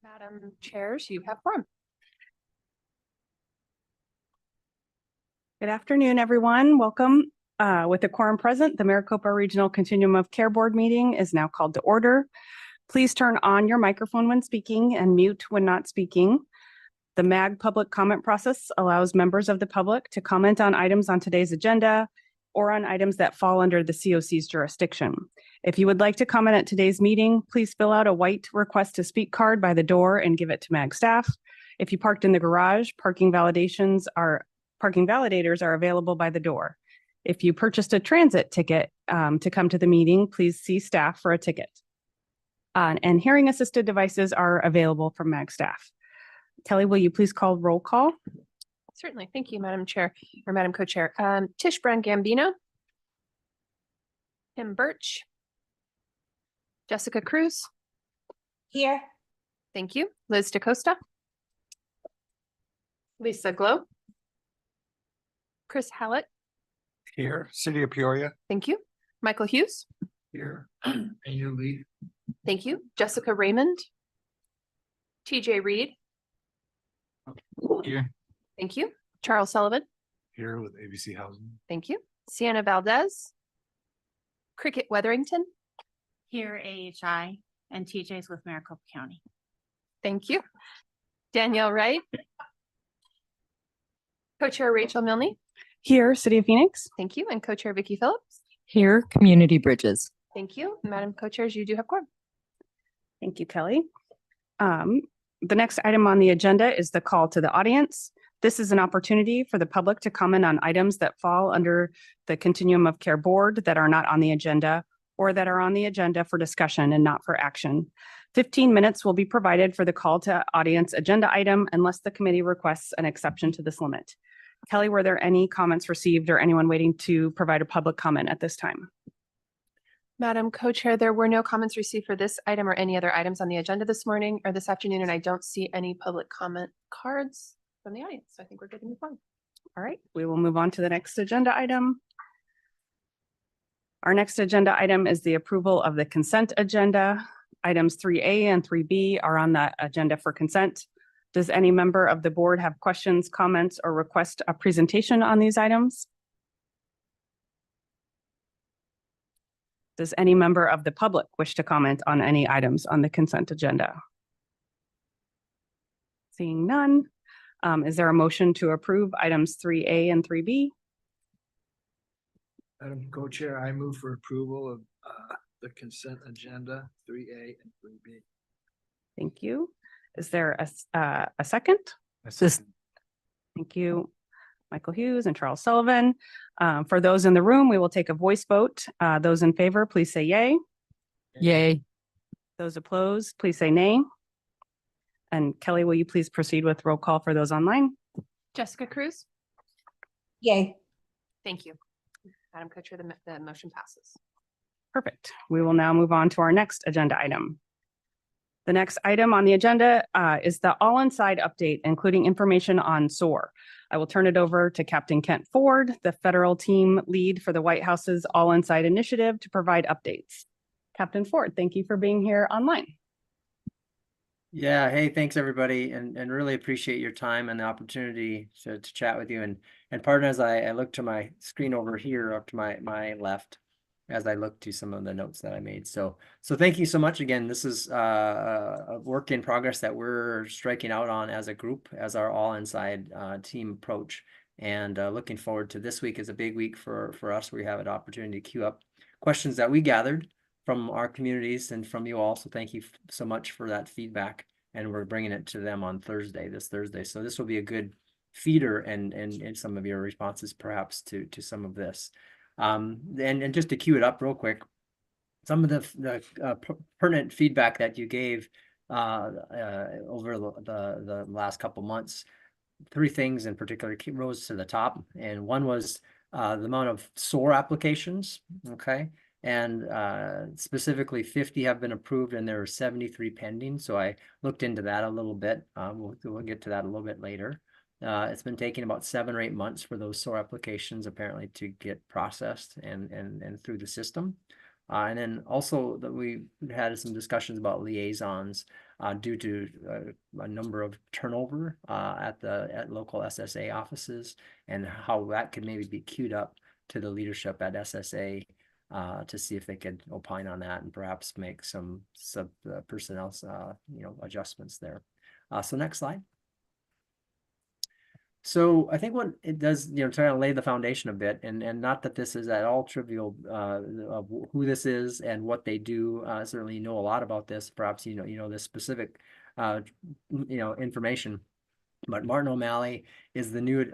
Madam Chairs, you have quorum. Good afternoon, everyone. Welcome. With the quorum present, the Maricopa Regional Continuum of Care Board meeting is now called to order. Please turn on your microphone when speaking and mute when not speaking. The MAG public comment process allows members of the public to comment on items on today's agenda or on items that fall under the COC's jurisdiction. If you would like to comment at today's meeting, please fill out a white request to speak card by the door and give it to MAG staff. If you parked in the garage, parking validators are available by the door. If you purchased a transit ticket to come to the meeting, please see staff for a ticket. And hearing assisted devices are available from MAG staff. Kelly, will you please call roll call? Certainly. Thank you, Madam Chair or Madam Co-Chair. Tish Brown Gambino. Kim Birch. Jessica Cruz. Here. Thank you. Liz DaCosta. Lisa Glow. Chris Hallett. Here, City of Peoria. Thank you. Michael Hughes. Here, and you lead. Thank you. Jessica Raymond. TJ Reed. Here. Thank you. Charles Sullivan. Here with ABC Housing. Thank you. Sienna Valdez. Cricket Weatherington. Here, AHI, and TJ's with Maricopa County. Thank you. Danielle Wright. Co-Chair Rachel Milne. Here, City of Phoenix. Thank you. And Co-Chair Vicki Phillips. Here, Community Bridges. Thank you. Madam Co-Chairs, you do have quorum. Thank you, Kelly. The next item on the agenda is the call to the audience. This is an opportunity for the public to comment on items that fall under the Continuum of Care Board that are not on the agenda or that are on the agenda for discussion and not for action. 15 minutes will be provided for the call to audience agenda item unless the committee requests an exception to this limit. Kelly, were there any comments received or anyone waiting to provide a public comment at this time? Madam Co-Chair, there were no comments received for this item or any other items on the agenda this morning or this afternoon, and I don't see any public comment cards from the audience. So I think we're good to move on. All right, we will move on to the next agenda item. Our next agenda item is the approval of the consent agenda. Items 3A and 3B are on the agenda for consent. Does any member of the board have questions, comments, or request a presentation on these items? Does any member of the public wish to comment on any items on the consent agenda? Seeing none, is there a motion to approve items 3A and 3B? Madam Co-Chair, I move for approval of the consent agenda 3A and 3B. Thank you. Is there a second? Thank you, Michael Hughes and Charles Sullivan. For those in the room, we will take a voice vote. Those in favor, please say yay. Yay. Those opposed, please say nay. And Kelly, will you please proceed with roll call for those online? Jessica Cruz. Yay. Thank you. Madam Co-Chair, the motion passes. Perfect. We will now move on to our next agenda item. The next item on the agenda is the All Inside update, including information on SOAR. I will turn it over to Captain Kent Ford, the federal team lead for the White House's All Inside initiative, to provide updates. Captain Ford, thank you for being here online. Yeah, hey, thanks everybody, and really appreciate your time and the opportunity to chat with you. And pardon as I look to my screen over here up to my left as I look to some of the notes that I made. So thank you so much again. This is a work in progress that we're striking out on as a group, as our All Inside team approach. And looking forward to this week is a big week for us. We have an opportunity to queue up questions that we gathered from our communities and from you all. So thank you so much for that feedback. And we're bringing it to them on this Thursday. So this will be a good feeder and some of your responses perhaps to some of this. And just to queue it up real quick, some of the pertinent feedback that you gave over the last couple months, 3 things in particular rose to the top. And one was the amount of SOAR applications, okay? And specifically 50 have been approved and there are 73 pending. So I looked into that a little bit. We'll get to that a little bit later. It's been taking about 7 or 8 months for those SOAR applications apparently to get processed and through the system. And then also that we had some discussions about liaisons due to a number of turnover at local SSA offices, and how that could maybe be queued up to the leadership at SSA to see if they could opine on that and perhaps make some personnel adjustments there. So next slide. So I think what it does, try to lay the foundation a bit, and not that this is at all trivial of who this is and what they do. Certainly you know a lot about this. Perhaps you know this specific information. But Martin O'Malley is the new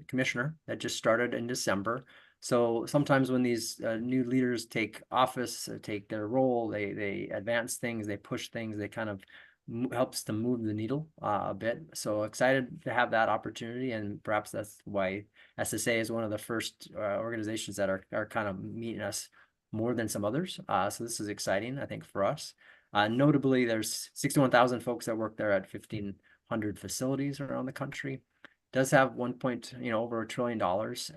commissioner that just started in December. So sometimes when these new leaders take office, take their role, they advance things, they push things, they kind of helps to move the needle a bit. So excited to have that opportunity, and perhaps that's why SSA is one of the first organizations that are kind of meeting us more than some others. So this is exciting, I think, for us. Notably, there's 61,000 folks that work there at 1,500 facilities around the country. Does have over $1 trillion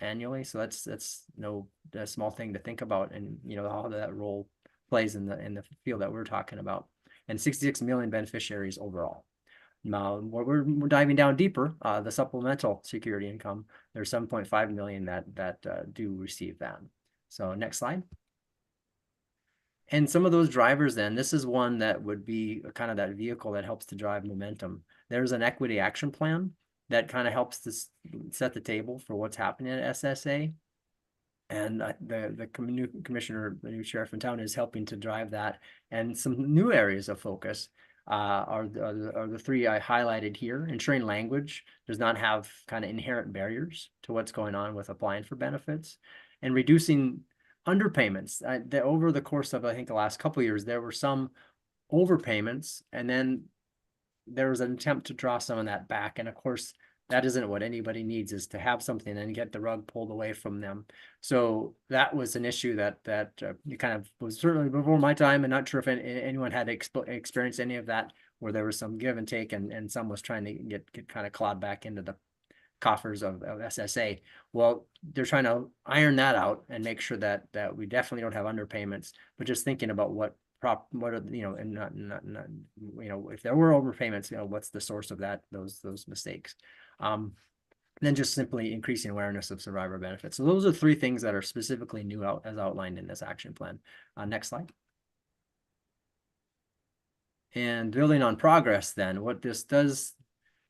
annually, so that's no small thing to think about, and how that role plays in the field that we're talking about. And 66 million beneficiaries overall. Now, we're diving down deeper, the supplemental security income, there's 7.5 million that do receive that. So next slide. And some of those drivers then, this is one that would be kind of that vehicle that helps to drive momentum. There's an equity action plan that kind of helps to set the table for what's happening at SSA. And the new commissioner, the new sheriff in town, is helping to drive that. And some new areas of focus are the three I highlighted here. Ensuring language does not have kind of inherent barriers to what's going on with applying for benefits, and reducing underpayments. Over the course of, I think, the last couple of years, there were some overpayments, and then there was an attempt to draw some of that back. And of course, that isn't what anybody needs, is to have something and get the rug pulled away from them. So that was an issue that kind of was certainly before my time, and not sure if anyone had experienced any of that, where there was some give and take, and some was trying to get kind of clawed back into the coffers of SSA. Well, they're trying to iron that out and make sure that we definitely don't have underpayments, but just thinking about what are, and not if there were overpayments, what's the source of those mistakes. Then just simply increasing awareness of survivor benefits. So those are three things that are specifically new as outlined in this action plan. Next slide. And building on progress, then what this does,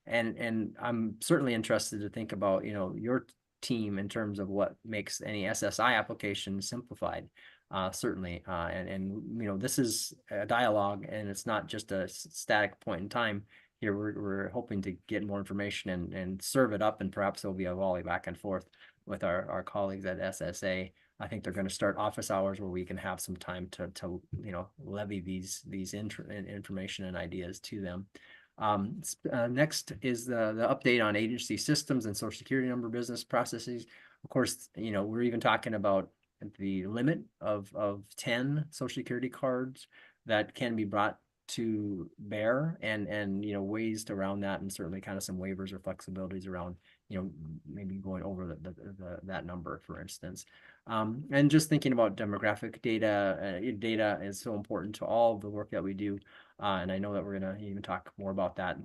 and I'm certainly interested to think about your team in terms of what makes any SSI application simplified. Certainly, and this is a dialogue, and it's not just a static point in time. Here we're hoping to get more information and serve it up, and perhaps there'll be a volley back and forth with our colleagues at SSA. I think they're going to start office hours where we can have some time to levy these information and ideas to them. Next is the update on agency systems and Social Security number business processes. Of course, we're even talking about the limit of 10 Social Security cards that can be brought to bear, and ways around that, and certainly kind of some waivers or flexibilities around maybe going over that number, for instance. And just thinking about demographic data. Data is so important to all of the work that we do, and I know that we're going to even talk more about that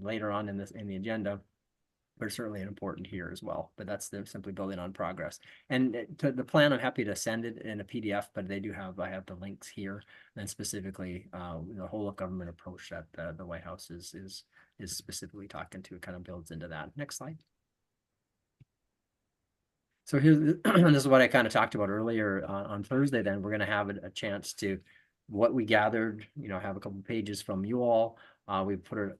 later on in the agenda, but certainly important here as well. But that's simply building on progress. And to the plan, I'm happy to send it in a PDF, but I have the links here. And specifically, the whole of government approach that the White House is specifically talking to, it kind of builds into that. Next slide. So here, this is what I kind of talked about earlier on Thursday. Then we're going to have a chance to what we gathered, have a couple of pages from you all. We put it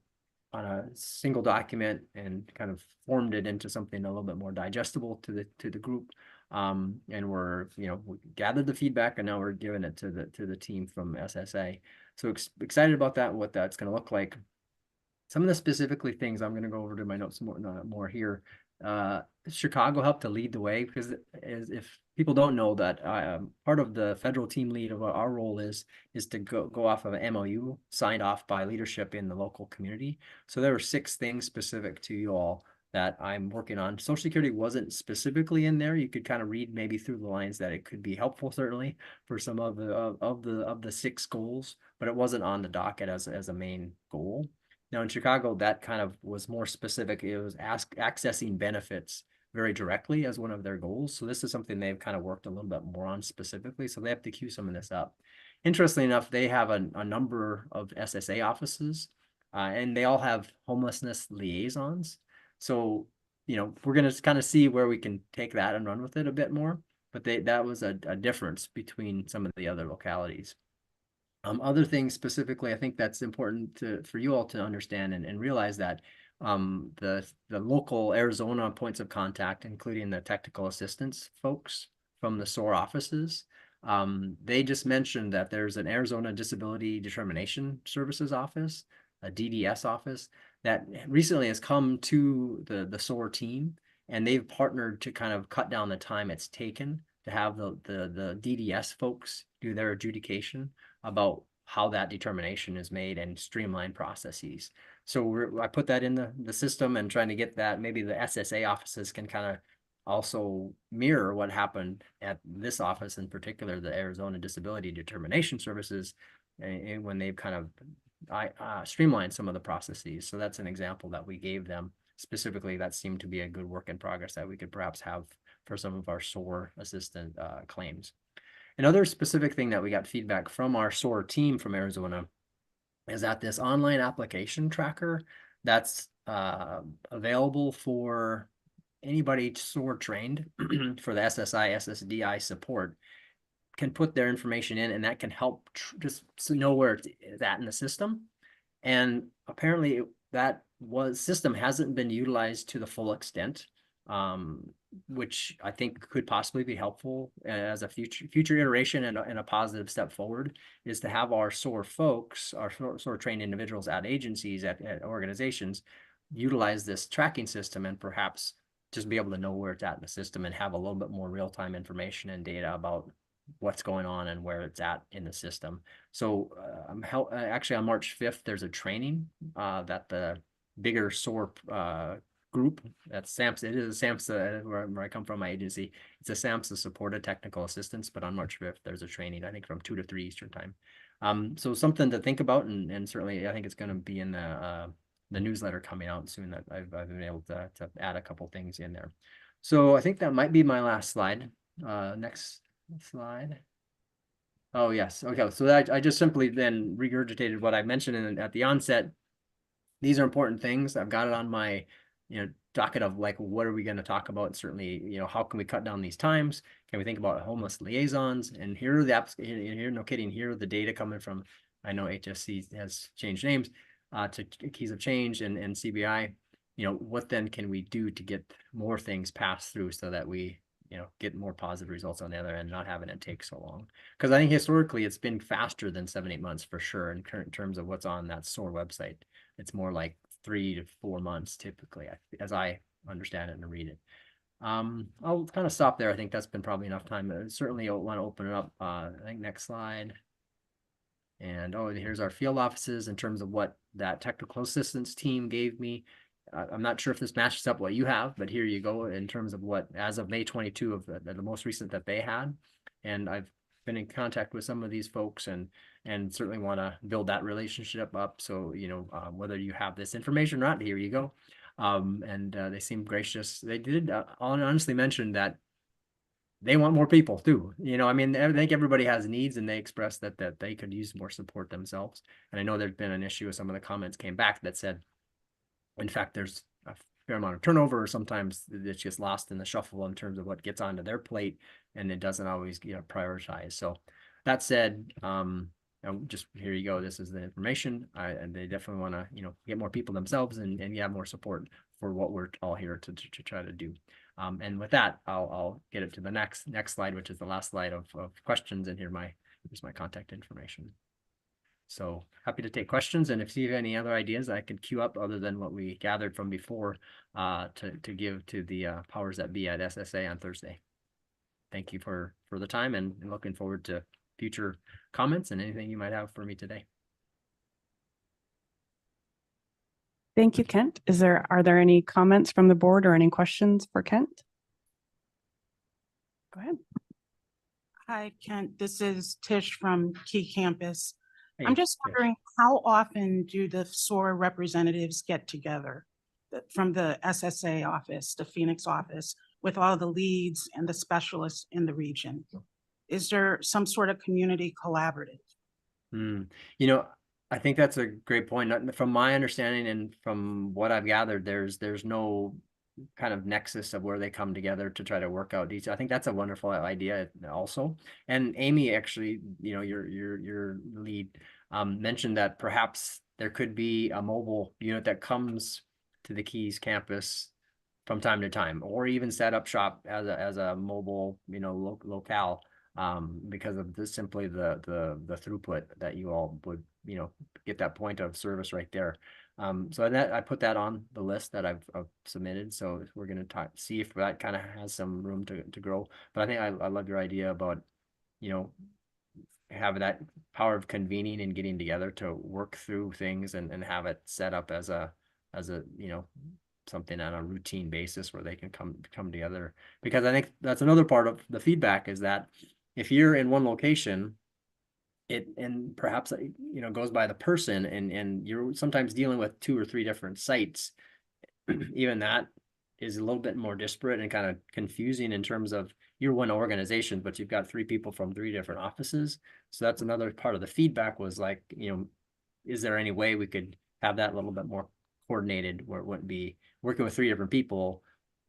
on a single document and kind of formed it into something a little bit more digestible to the group. And we gathered the feedback, and now we're giving it to the team from SSA. So excited about that, what that's going to look like. Some of the specifically things I'm going to go over to my notes more here. Chicago helped to lead the way, because if people don't know that part of the federal team lead of what our role is to go off of an MOU signed off by leadership in the local community. So there were 6 things specific to you all that I'm working on. Social Security wasn't specifically in there. You could kind of read maybe through the lines that it could be helpful, certainly for some of the 6 goals, but it wasn't on the docket as a main goal. Now in Chicago, that kind of was more specific. It was accessing benefits very directly as one of their goals. So this is something they've kind of worked a little bit more on specifically. So they have to queue some of this up. Interestingly enough, they have a number of SSA offices, and they all have homelessness liaisons. So, you know, we're going to kind of see where we can take that and run with it a bit more. But that was a difference between some of the other localities. Other things specifically, I think that's important for you all to understand and realize that the local Arizona points of contact, including the technical assistance folks from the SOAR offices, they just mentioned that there's an Arizona Disability Determination Services office, a DDS office, that recently has come to the SOAR team, and they've partnered to kind of cut down the time it's taken to have the DDS folks do their adjudication about how that determination is made and streamline processes. So I put that in the system and trying to get that. Maybe the SSA offices can kind of also mirror what happened at this office, in particular, the Arizona Disability Determination Services, and when they've kind of streamlined some of the processes. So that's an example that we gave them specifically. That seemed to be a good work in progress that we could perhaps have for some of our SOAR assistant claims. Another specific thing that we got feedback from our SOAR team from Arizona is that this online application tracker that's available for anybody SOAR trained for the SSI, SSDI support can put their information in, and that can help just know where it's at in the system. And apparently that system hasn't been utilized to the full extent, which I think could possibly be helpful as a future iteration and a positive step forward, is to have our SOAR folks, our SOAR trained individuals at agencies, at organizations, utilize this tracking system and perhaps just be able to know where it's at in the system and have a little bit more real-time information and data about what's going on and where it's at in the system. So actually on March 5th, there's a training that the bigger SOAR group, that's SAMHSA, it is a SAMHSA, where I come from, my agency, it's a SAMHSA supported technical assistance, but on March 5th, there's a training, I think from 2 to 3 Eastern time. So something to think about, and certainly I think it's going to be in the newsletter coming out soon that I've been able to add a couple things in there. So I think that might be my last slide. Next slide. Oh, yes. Okay. So I just simply then regurgitated what I mentioned at the onset. These are important things. I've got it on my, docket of like, what are we going to talk about? Certainly, how can we cut down these times? Can we think about homeless liaisons? And here are the apps, here, no kidding, here are the data coming from, I know HSC has changed names to Keys of Change and CBI. What then can we do to get more things passed through so that we get more positive results on the other end, not having it take so long? Because I think historically it's been faster than 7-8 months for sure in current terms of what's on that SOAR website. It's more like 3 to 4 months typically, as I understand it and read it. I'll kind of stop there. I think that's been probably enough time. Certainly I'll want to open it up. I think next slide. And here's our field offices in terms of what that technical assistance team gave me. I'm not sure if this matches up what you have, but here you go in terms of what, as of May 22 of the most recent that they had. And I've been in contact with some of these folks and certainly want to build that relationship up. So, whether you have this information or not, here you go. They seem gracious. They did honestly mention that they want more people too. I think everybody has needs, and they expressed that they could use more support themselves. And I know there's been an issue with some of the comments came back that said, in fact, there's a fair amount of turnover, or sometimes it's just lost in the shuffle in terms of what gets onto their plate, and it doesn't always get prioritized. So that said, just here you go. This is the information, and they definitely want to get more people themselves and have more support for what we're all here to try to do. And with that, I'll get it to the next slide, which is the last slide of questions. And here's my contact information. So happy to take questions, and if you have any other ideas I could queue up other than what we gathered from before to give to the powers that be at SSA on Thursday. Thank you for the time, and looking forward to future comments and anything you might have for me today. Thank you, Kent. Are there any comments from the board or any questions for Kent? Go ahead. Hi, Kent. This is Tish from Key Campus. Hey, I'm just Tish. wondering, how often do the SOAR representatives get together from the SSA office, the Phoenix office, with all the leads and the specialists in the region? Is there some sort of community collaborative? You know, I think that's a great point. From my understanding and from what I've gathered, there's no kind of nexus of where they come together to try to work out detail. I think that's a wonderful idea also. And Amy, actually, you know, your lead mentioned that perhaps there could be a mobile unit that comes to the Keys campus from time to time, or even set up shop as a mobile, you know, locale, because of simply the throughput that you all would, you know, get that point of service right there. So that I put that on the list that I've submitted. So we're going to see if that kind of has some room to grow. But I think I love your idea about, you know, having that power of convening and getting together to work through things and have it set up as a, you know, something on a routine basis where they can come together. Because I think that's another part of the feedback is that if you're in one location, and perhaps, you know, goes by the person and you're sometimes dealing with 2 or 3 different sites, even that is a little bit more disparate and kind of confusing in terms of you're one organization, but you've got 3 people from 3 different offices. So that's another part of the feedback was like, you know, is there any way we could have that a little bit more coordinated where it wouldn't be working with 3 different people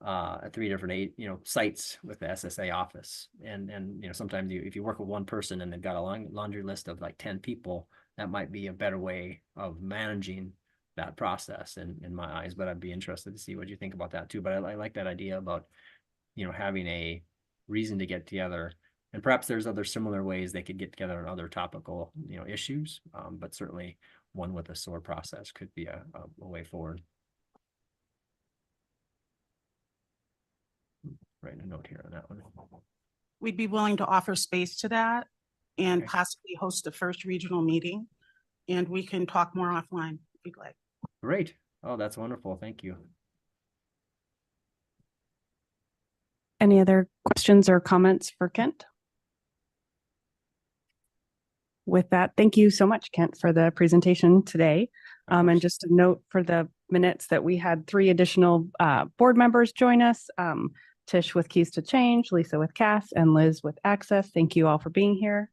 at 3 different sites with the SSA office. And you know, sometimes if you work with one person and they've got a laundry list of like 10 people, that might be a better way of managing that process in my eyes. But I'd be interested to see what you think about that too. But I like that idea about, you know, having a reason to get together. And perhaps there's other similar ways they could get together on other topical, you know, issues. But certainly one with a SOAR process could be a way forward. Writing a note here on that one. We'd be willing to offer space to that and Okay. possibly host the first regional meeting. And we can talk more offline if you'd like. Great. Oh, that's wonderful. Thank you. Any other questions or comments for Kent? With that, thank you so much, Kent, for the presentation today. And just a note for the minutes that we had 3 additional board members join us. Tish with Keys to Change, Lisa with CAS, and Liz with Access. Thank you all for being here.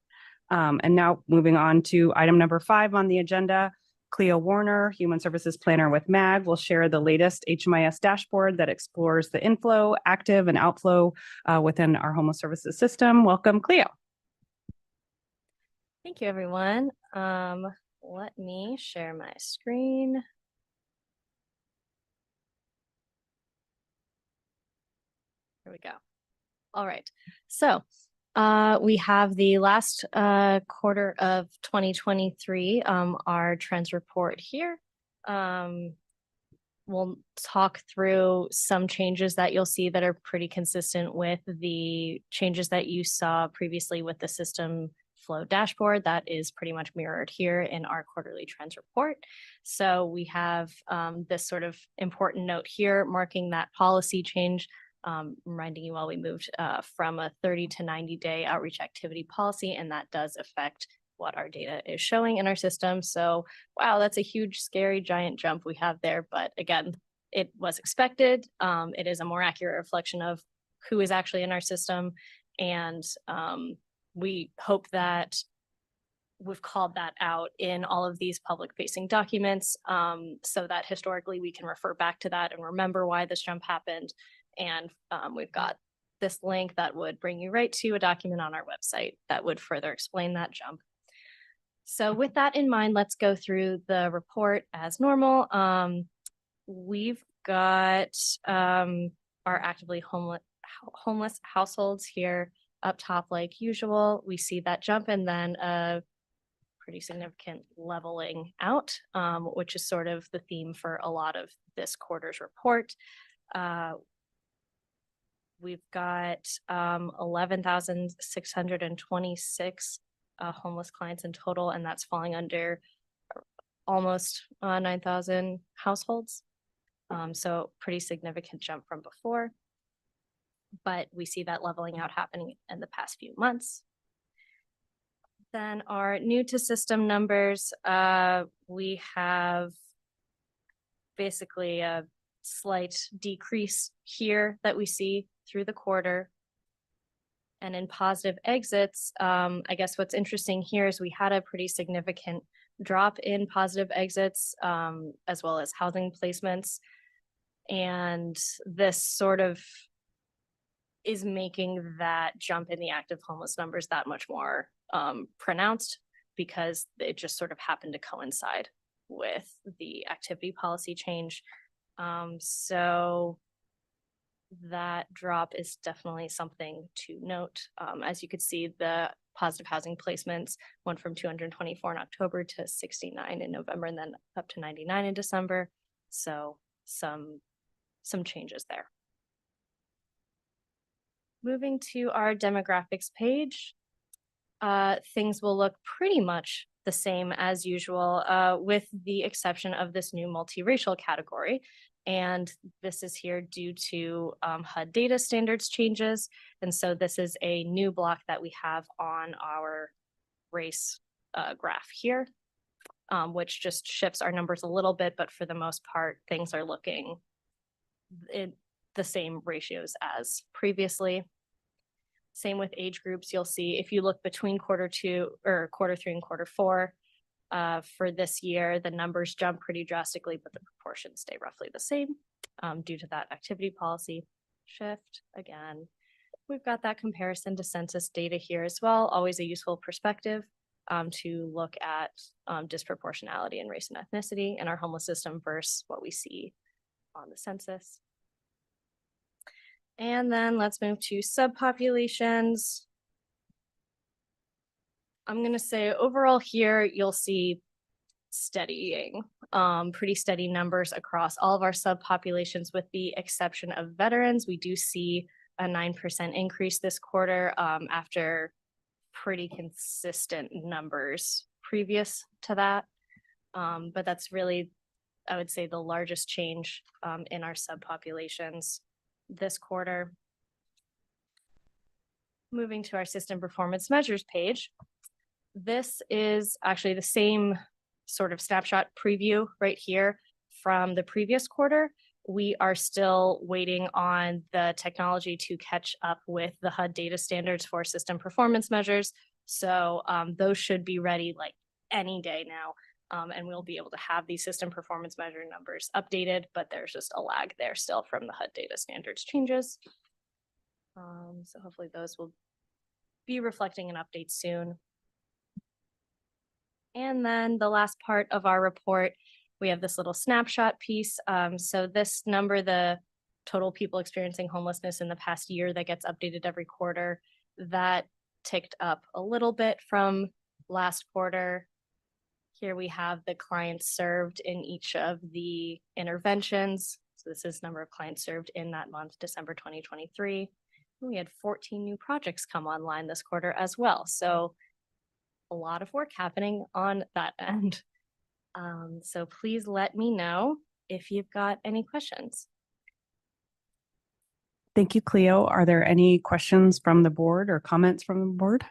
And now moving on to item number 5 on the agenda, Cleo Warner, Human Services Planner with MAG, will share the latest HMIS dashboard that explores the inflow, active, and outflow within our homeless services system. Welcome, Cleo. Thank you, everyone. Let me share my screen. Here we go. All right. So we have the last quarter of 2023, our trends report here. We'll talk through some changes that you'll see that are pretty consistent with the changes that you saw previously with the system flow dashboard. That is pretty much mirrored here in our quarterly trends report. So we have this sort of important note here marking that policy change, reminding you all we moved from a 30 to 90 day outreach activity policy, and that does affect what our data is showing in our system. So, wow, that's a huge, scary, giant jump we have there. But again, it was expected. It is a more accurate reflection of who is actually in our system. And we hope that we've called that out in all of these public facing documents so that historically we can refer back to that and remember why this jump happened. And we've got this link that would bring you right to a document on our website that would further explain that jump. So with that in mind, let's go through the report as normal. We've got our actively homeless households here up top like usual. We see that jump and then a pretty significant leveling out, which is sort of the theme for a lot of this quarter's report. We've got 11,626 homeless clients in total, and that's falling under almost 9,000 households. So pretty significant jump from before. But we see that leveling out happening in the past few months. Then our new to system numbers, we have basically a slight decrease here that we see through the quarter. And in positive exits, I guess what's interesting here is we had a pretty significant drop in positive exits, as well as housing placements. And this sort of is making that jump in the active homeless numbers that much more pronounced, because it just sort of happened to coincide with the activity policy change. So that drop is definitely something to note. As you could see, the positive housing placements went from 224 in October to 69 in November, and then up to 99 in December. So some changes there. Moving to our demographics page, things will look pretty much the same as usual, with the exception of this new multiracial category. And this is here due to HUD data standards changes. And so this is a new block that we have on our race graph here, which just shifts our numbers a little bit, but for the most part, things are looking in the same ratios as previously. Same with age groups. You'll see if you look between quarter 3 and quarter 4, for this year, the numbers jump pretty drastically, but the proportions stay roughly the same due to that activity policy shift. Again, we've got that comparison to census data here as well. Always a useful perspective to look at disproportionality in race and ethnicity in our homeless system versus what we see on the census. And then let's move to subpopulations. I'm going to say overall here, you'll see steadying, pretty steady numbers across all of our subpopulations, with the exception of veterans. We do see a 9% increase this quarter after pretty consistent numbers previous to that. But that's really, I would say, the largest change in our subpopulations this quarter. Moving to our system performance measures page. This is actually the same sort of snapshot preview right here from the previous quarter. We are still waiting on the technology to catch up with the HUD data standards for system performance measures. So those should be ready like any day now. And we'll be able to have these system performance measure numbers updated, but there's just a lag there still from the HUD data standards changes. So hopefully those will be reflecting an update soon. And then the last part of our report, we have this little snapshot piece. So this number, the total people experiencing homelessness in the past year, that gets updated every quarter, that ticked up a little bit from last quarter. Here we have the clients served in each of the interventions. So this is number of clients served in that month, December 2023. We had 14 new projects come online this quarter as well. So a lot of work happening on that end. So please let me know if you've got any questions. Thank you, Cleo. Are there any questions from the board or comments from the board?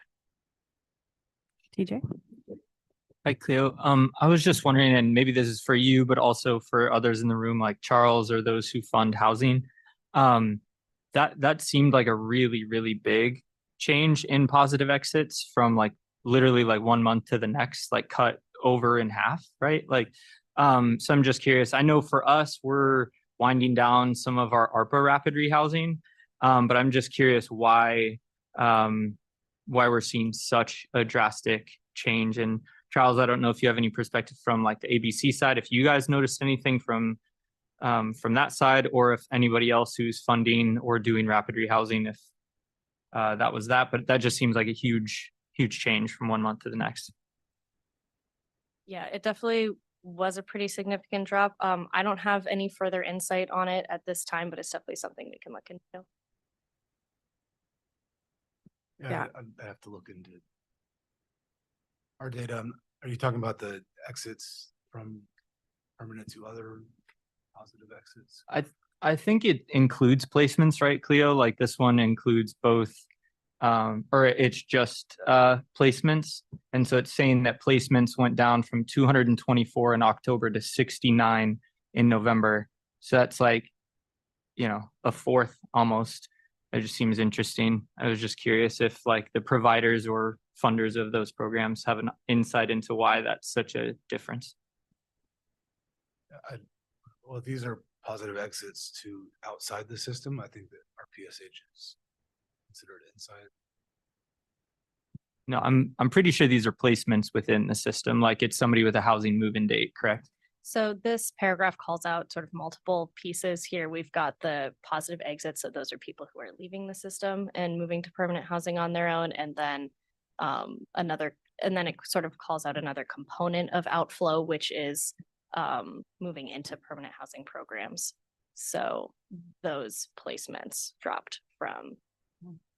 TJ? Hi, Cleo. I was just wondering, and maybe this is for you, but also for others in the room, like Charles or those who fund housing. That seemed like a really, really big change in positive exits from like literally like 1 month to the next, like cut over in half, right? Like, so I'm just curious. I know for us, we're winding down some of our ARPA rapid rehousing, but I'm just curious why we're seeing such a drastic change. And Charles, I don't know if you have any perspective from like the ABC side, if you guys noticed anything from that side, or if anybody else who's funding or doing rapid rehousing, if that was that, but that just seems like a huge change from 1 month to the next. Yeah, it definitely was a pretty significant drop. I don't have any further insight on it at this time, but it's definitely something we can look into. Yeah. I have to look into our data. Are you talking about the exits from permanent to other positive exits? I think it includes placements, right, Cleo? Like this one includes both, or it's just placements. And so it's saying that placements went down from 224 in October to 69 in November. So that's like, you know, a fourth almost. It just seems interesting. I was just curious if like the providers or funders of those programs have an insight into why that's such a difference. Well, these are positive exits to outside the system. I think that our PSH is considered inside. No, I'm pretty sure these are placements within the system. Like it's somebody with a housing move-in date, correct? So this paragraph calls out sort of multiple pieces here. We've got the positive exits. So those are people who are leaving the system and moving to permanent housing on their own. And then it sort of calls out another component of outflow, which is moving into permanent housing programs. So those placements dropped from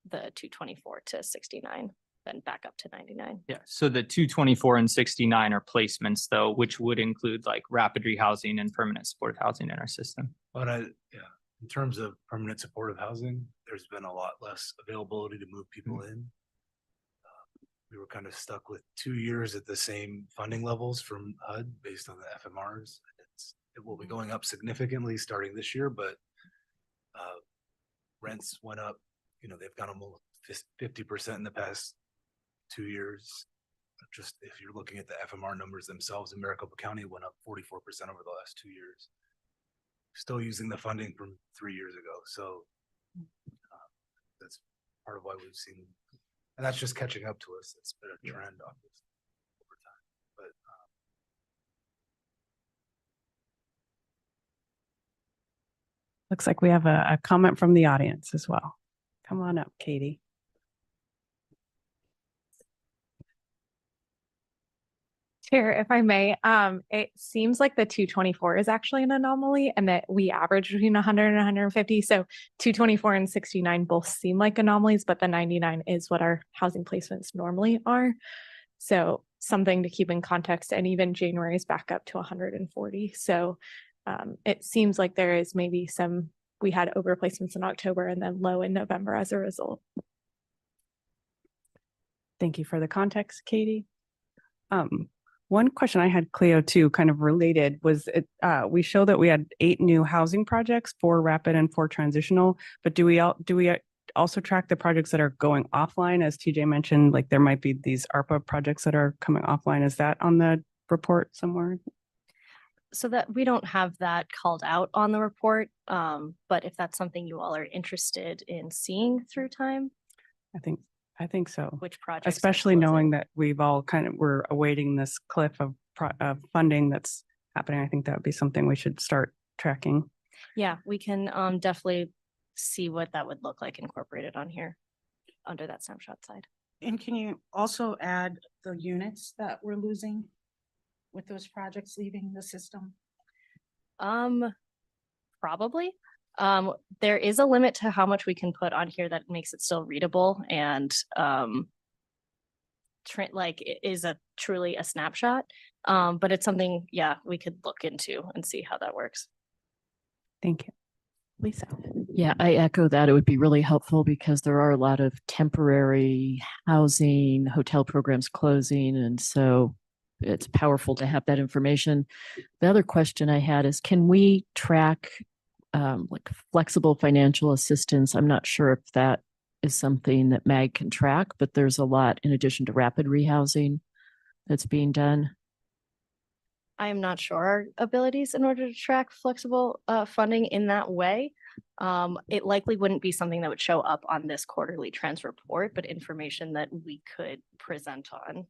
the 224 to 69, then back up to 99. Yeah, so the 224 and 69 are placements though, which would include like rapid rehousing and permanent supportive housing in our system. But in terms of permanent supportive housing, there's been a lot less availability to move people in. We were kind of stuck with 2 years at the same funding levels from HUD based on the FMRs. It will be going up significantly starting this year, but rents went up. You know, they've gone almost 50% in the past 2 years. Just if you're looking at the FMR numbers themselves in Maricopa County, went up 44% over the last 2 years. Still using the funding from 3 years ago. So that's part of why we've seen, and that's just catching up to us. It's been a trend, obviously, over time. But Looks like we have a comment from the audience as well. Come on up, Katie. Chair, if I may, it seems like the 224 is actually an anomaly and that we average between 100 and 150. So 224 and 69 both seem like anomalies, but the 99 is what our housing placements normally are. So something to keep in context, and even January is back up to 140. So it seems like there is maybe we had over placements in October and then low in November as a result. Thank you for the context, Katie. One question I had, Cleo, too, kind of related, was we show that we had 8 new housing projects, 4 rapid and 4 transitional, but do we also track the projects that are going offline? As TJ mentioned, like there might be these ARPA projects that are coming offline. Is that on the report somewhere? So that we don't have that called out on the report, but if that's something you all are interested in seeing through time. I think so. Which projects? are Especially closing. knowing that we've all we're awaiting this cliff of funding that's happening. I think that would be something we should start tracking. Yeah, we can definitely see what that would look like incorporated on here under that snapshot side. And can you also add the units that we're losing with those projects leaving the system? Probably. There is a limit to how much we can put on here that makes it still readable and it is truly a snapshot. But it's something, yeah, we could look into and see how that works. Thank you. Lisa. Yeah, I echo that. It would be really helpful because there are a lot of temporary housing, hotel programs closing. And so it's powerful to have that information. The other question I had is, can we track like flexible financial assistance? I'm not sure if that is something that MAG can track, but there's a lot in addition to rapid rehousing that's being done. I am not sure our abilities in order to track flexible funding in that way. It likely wouldn't be something that would show up on this quarterly trends report, but information that we could present on.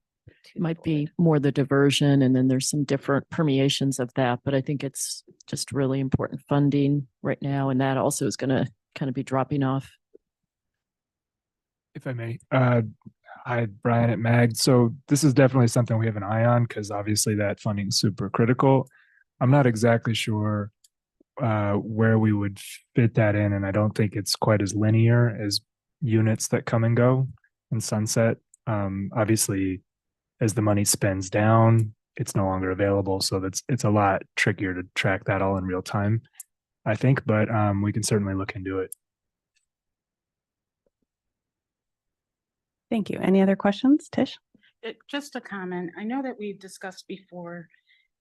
It might be more the diversion, and then there's some different permeations of that, but I think it's just really important funding right now, and that also is going to kind of be dropping off. If I may, hi, Brian at MAG. So this is definitely something we have an eye on because obviously that funding is super critical. I'm not exactly sure where we would fit that in, and I don't think it's quite as linear as units that come and go and sunset. Obviously, as the money spends down, it's no longer available. So it's a lot trickier to track that all in real time, I think, but we can certainly look into it. Thank you. Any other questions, Tish? Just a comment. I know that we've discussed before,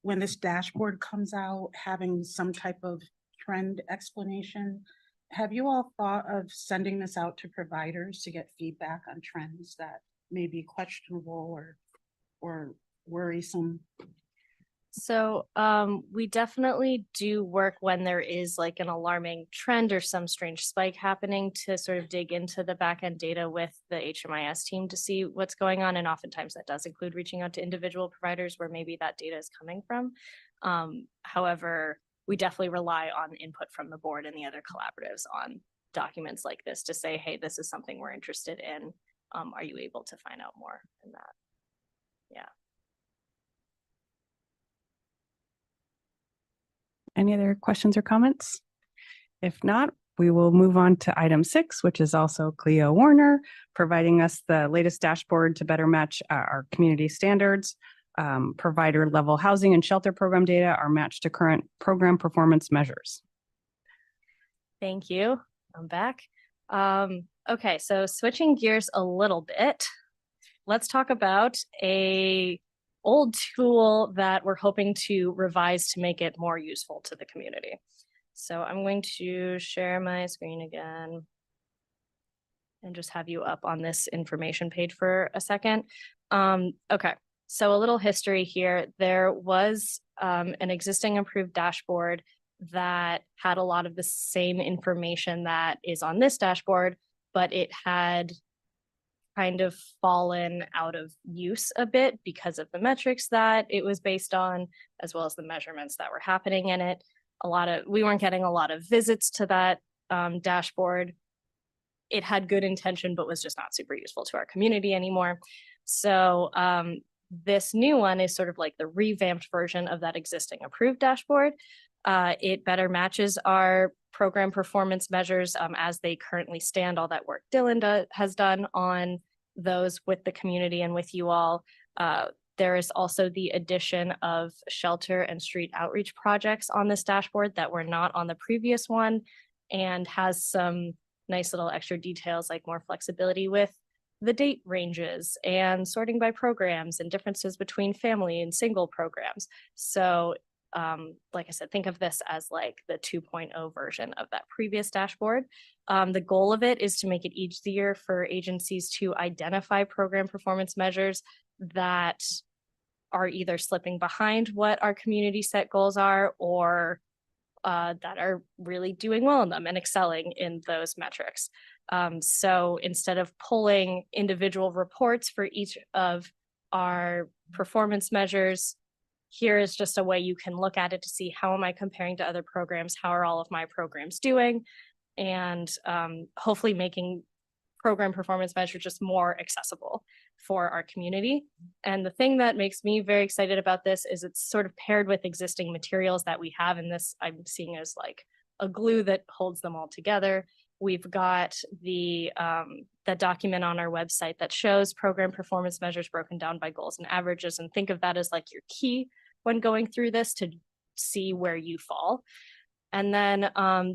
when this dashboard comes out, having some type of trend explanation. Have you all thought of sending this out to providers to get feedback on trends that may be questionable or worrisome? So we definitely do work when there is like an alarming trend or some strange spike happening to sort of dig into the backend data with the HMIS team to see what's going on. And oftentimes that does include reaching out to individual providers where maybe that data is coming from. However, we definitely rely on input from the board and the other collaboratives on documents like this to say, hey, this is something we're interested in. Are you able to find out more in that? Yeah. Any other questions or comments? If not, we will move on to item 6, which is also Cleo Warner, providing us the latest dashboard to better match our community standards. Provider level housing and shelter program data are matched to current program performance measures. Thank you. I'm back. Okay, so switching gears a little bit, let's talk about a old tool that we're hoping to revise to make it more useful to the community. So I'm going to share my screen again and just have you up on this information page for a second. Okay, so a little history here. There was an existing approved dashboard that had a lot of the same information that is on this dashboard, but it had kind of fallen out of use a bit because of the metrics that it was based on, as well as the measurements that were happening in it. We weren't getting a lot of visits to that dashboard. It had good intention, but was just not super useful to our community anymore. So this new one is sort of like the revamped version of that existing approved dashboard. It better matches our program performance measures as they currently stand, all that work Dylan has done on those with the community and with you all. There is also the addition of shelter and street outreach projects on this dashboard that were not on the previous one, and has some nice little extra details like more flexibility with the date ranges and sorting by programs and differences between family and single programs. So like I said, think of this as like the 2.0 version of that previous dashboard. The goal of it is to make it easier for agencies to identify program performance measures that are either slipping behind what our community set goals are, or that are really doing well in them and excelling in those metrics. So instead of pulling individual reports for each of our performance measures, here is just a way you can look at it to see how am I comparing to other programs, how are all of my programs doing, and hopefully making program performance measures just more accessible for our community. And the thing that makes me very excited about this is it's sort of paired with existing materials that we have in this. I'm seeing as like a glue that holds them all together. We've got the document on our website that shows program performance measures broken down by goals and averages, and think of that as like your key when going through this to see where you fall. And then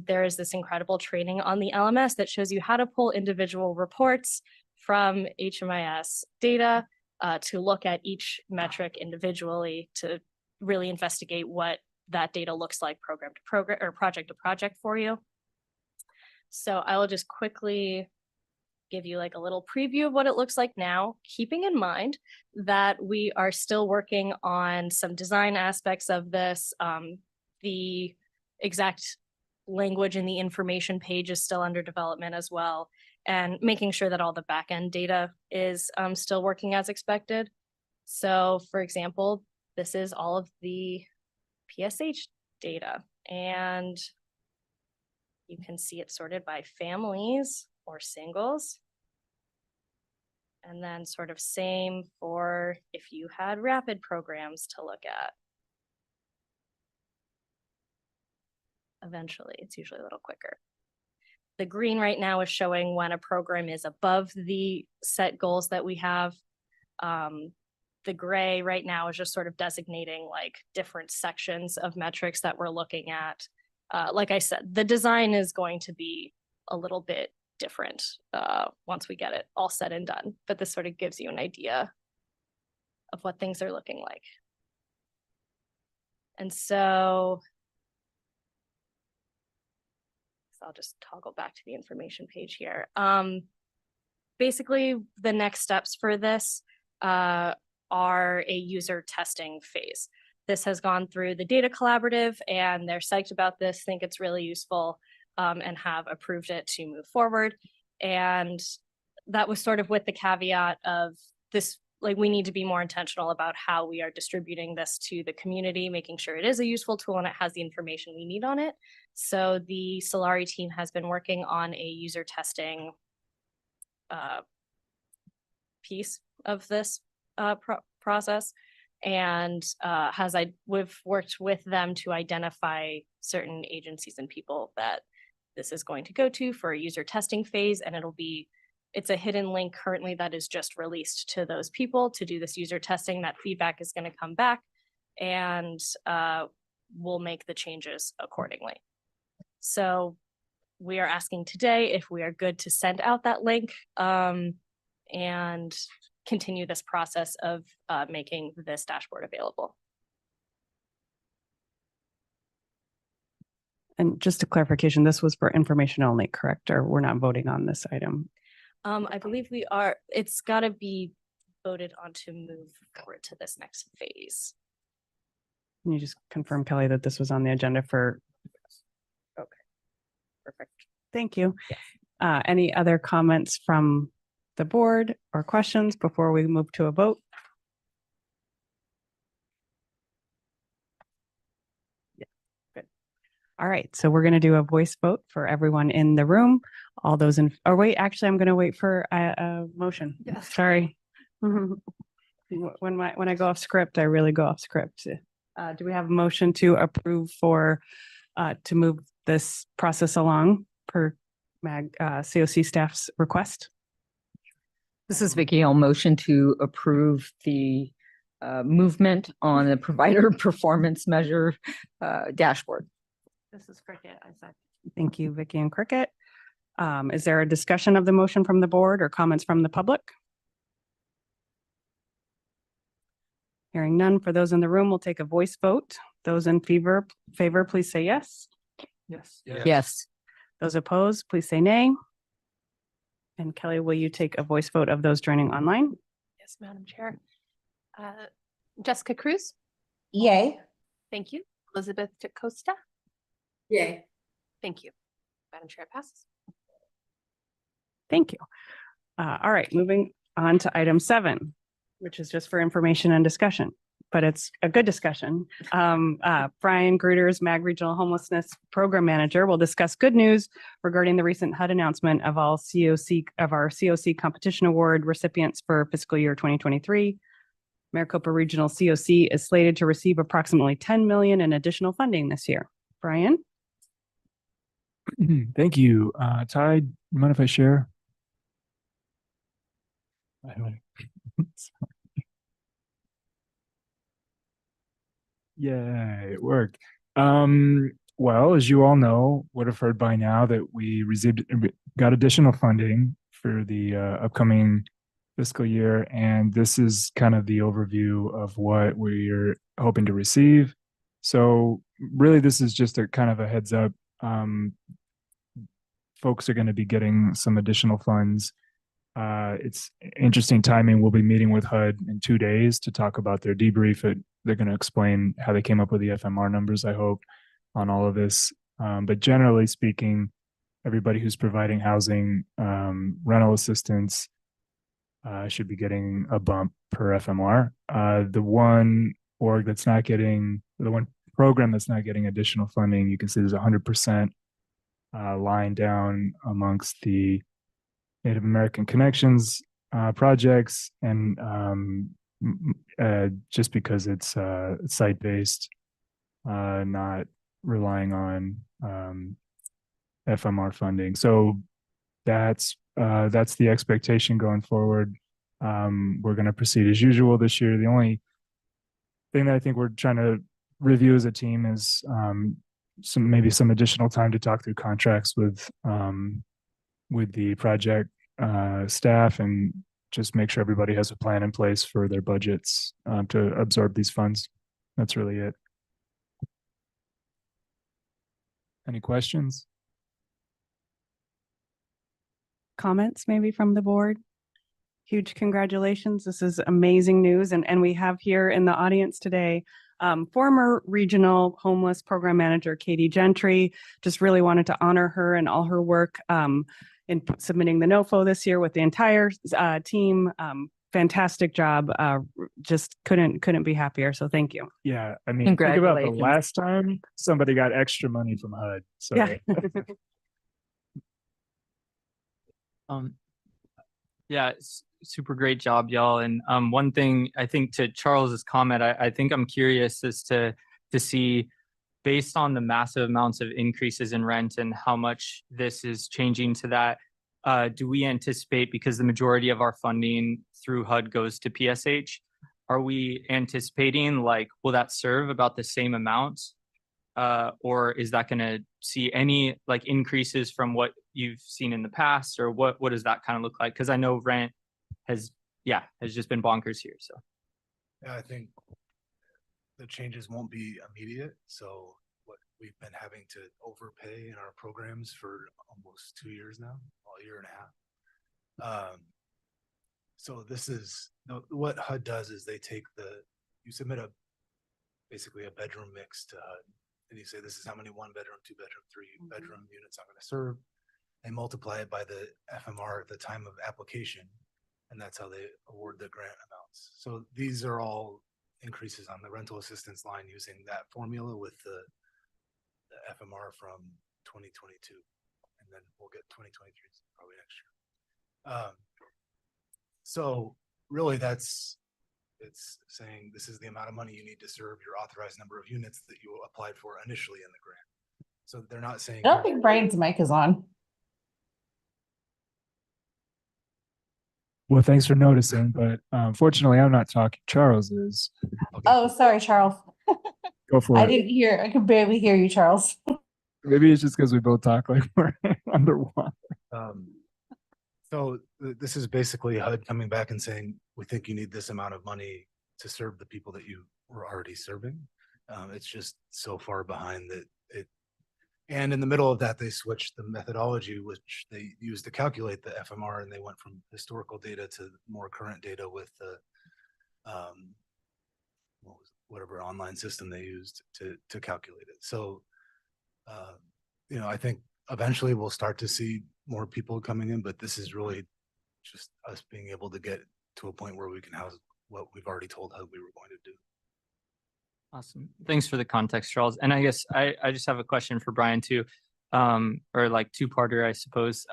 there is this incredible training on the LMS that shows you how to pull individual reports from HMIS data to look at each metric individually to really investigate what that data looks like program to program or project to project for you. So I will just quickly give you like a little preview of what it looks like now, keeping in mind that we are still working on some design aspects of this. The exact language in the information page is still under development as well, and making sure that all the backend data is still working as expected. So for example, this is all of the PSH data, and you can see it sorted by families or singles. And then sort of same for if you had rapid programs to look at. Eventually, it's usually a little quicker. The green right now is showing when a program is above the set goals that we have. The gray right now is just sort of designating like different sections of metrics that we're looking at. Like I said, the design is going to be a little bit different once we get it all said and done, but this sort of gives you an idea of what things are looking like. And so I'll just toggle back to the information page here. Basically, the next steps for this are a user testing phase. This has gone through the data collaborative and they're psyched about this, think it's really useful, and have approved it to move forward. And that was sort of with the caveat of this, like we need to be more intentional about how we are distributing this to the community, making sure it is a useful tool and it has the information we need on it. So the Solari team has been working on a user testing piece of this process, and we've worked with them to identify certain agencies and people that this is going to go to for a user testing phase, and it's a hidden link currently that is just released to those people to do this user testing. That feedback is going to come back, and we'll make the changes accordingly. So we are asking today if we are good to send out that link and continue this process of making this dashboard available. And just a clarification, this was for information only, correct? Or we're not voting on this item? I believe we are. It's got to be voted on to move forward to this next phase. Can you just confirm, Kelly, that this was on the agenda for? Okay, perfect. Thank you. Any other comments from the board or questions before we move to a vote? Yeah, good. All right, so we're going to do a voice vote for everyone in the room. All those in, or wait, actually, I'm going to wait for a motion. Yes. Sorry. When I go off script, I really go off script. Do we have a motion to approve to move this process along per COC staff's request? This is Vicky. I'll motion to approve the movement on the provider performance measure dashboard. This is Cricket, I said. Thank you, Vicky and Cricket. Is there a discussion of the motion from the board or comments from the public? Hearing none, for those in the room, we'll take a voice vote. Those in favor, please say yes. Yes. Yes. Those opposed, please say nay. And Kelly, will you take a voice vote of those joining online? Yes, Madam Chair. Jessica Cruz. Yay. Thank you. Elizabeth DaCosta. Yay. Thank you. Madam Chair, it passes. Thank you. All right, moving on to item 7, which is just for information and discussion, but it's a good discussion. Brian Gruters, MAG Regional Homelessness Program Manager, will discuss good news regarding the recent HUD announcement of our COC Competition Award recipients for fiscal year 2023. Maricopa Regional COC is slated to receive approximately $10 million in additional funding this year. Brian? Thank you. Ty, you mind if I share? Yeah, it worked. Well, as you all know, would have heard by now that we got additional funding for the upcoming fiscal year, and this is kind of the overview of what we're hoping to receive. So really, this is just a kind of a heads up. Folks are going to be getting some additional funds. It's interesting timing. We'll be meeting with HUD in 2 days to talk about their debrief. They're going to explain how they came up with the FMR numbers, I hope, on all of this. But generally speaking, everybody who's providing housing, rental assistance should be getting a bump per FMR. The one program that's not getting additional funding, you can see there's 100% line down amongst the Native American Connections projects, and just because it's site-based, not relying on FMR funding. So that's the expectation going forward. We're going to proceed as usual this year. The only thing that I think we're trying to review as a team is maybe some additional time to talk through contracts with the project staff and just make sure everybody has a plan in place for their budgets to absorb these funds. That's really it. Any questions? Comments maybe from the board? Huge congratulations. This is amazing news. And we have here in the audience today, former regional homeless program manager, Katie Gentry. Just really wanted to honor her and all her work in submitting the NOFO this year with the entire team. Fantastic job. Just couldn't be happier. So thank you. Yeah, I mean, think about the Congratulations. last time somebody got extra money from HUD. So Yeah. Yeah, super great job, y'all. And one thing I think to Charles's comment, I think I'm curious as to see, based on the massive amounts of increases in rent and how much this is changing to that, do we anticipate, because the majority of our funding through HUD goes to PSH, are we anticipating, like, will that serve about the same amount? Or is that going to see any like increases from what you've seen in the past, or what does that kind of look like? Because I know rent has just been bonkers here. So Yeah, I think the changes won't be immediate. So what we've been having to overpay in our programs for almost 2 years now, a year and a half. So this is what HUD does is they take you submit basically a bedroom mix to HUD. And you say, this is how many 1-bedroom, 2-bedroom, 3-bedroom units I'm going to serve. They multiply it by the FMR at the time of application. And that's how they award the grant amounts. So these are all increases on the rental assistance line using that formula with the FMR from 2022. And then we'll get 2023 probably next year. So really it's saying this is the amount of money you need to serve your authorized number of units that you applied for initially in the grant. So they're not saying. I don't think Brian's mic is on. well, thanks for noticing, but fortunately, I'm not talking. Charles is. Okay. Oh, sorry, Charles. Go for I it. didn't hear, I could barely hear you, Charles. Maybe it's just because we both talk like we're underwater. So this is basically HUD coming back and saying, we think you need this amount of money to serve the people that you were already serving. It's just so far behind that and in the middle of that, they switched the methodology, which they used to calculate the FMR, and they went from historical data to more current data with the whatever online system they used to calculate it. So, I think eventually we'll start to see more people coming in, but this is really just us being able to get to a point where we can house what we've already told HUD we were going to do. awesome. Thanks for the context, Charles. And I guess I just have a question for Brian too, or like two-parter, I suppose.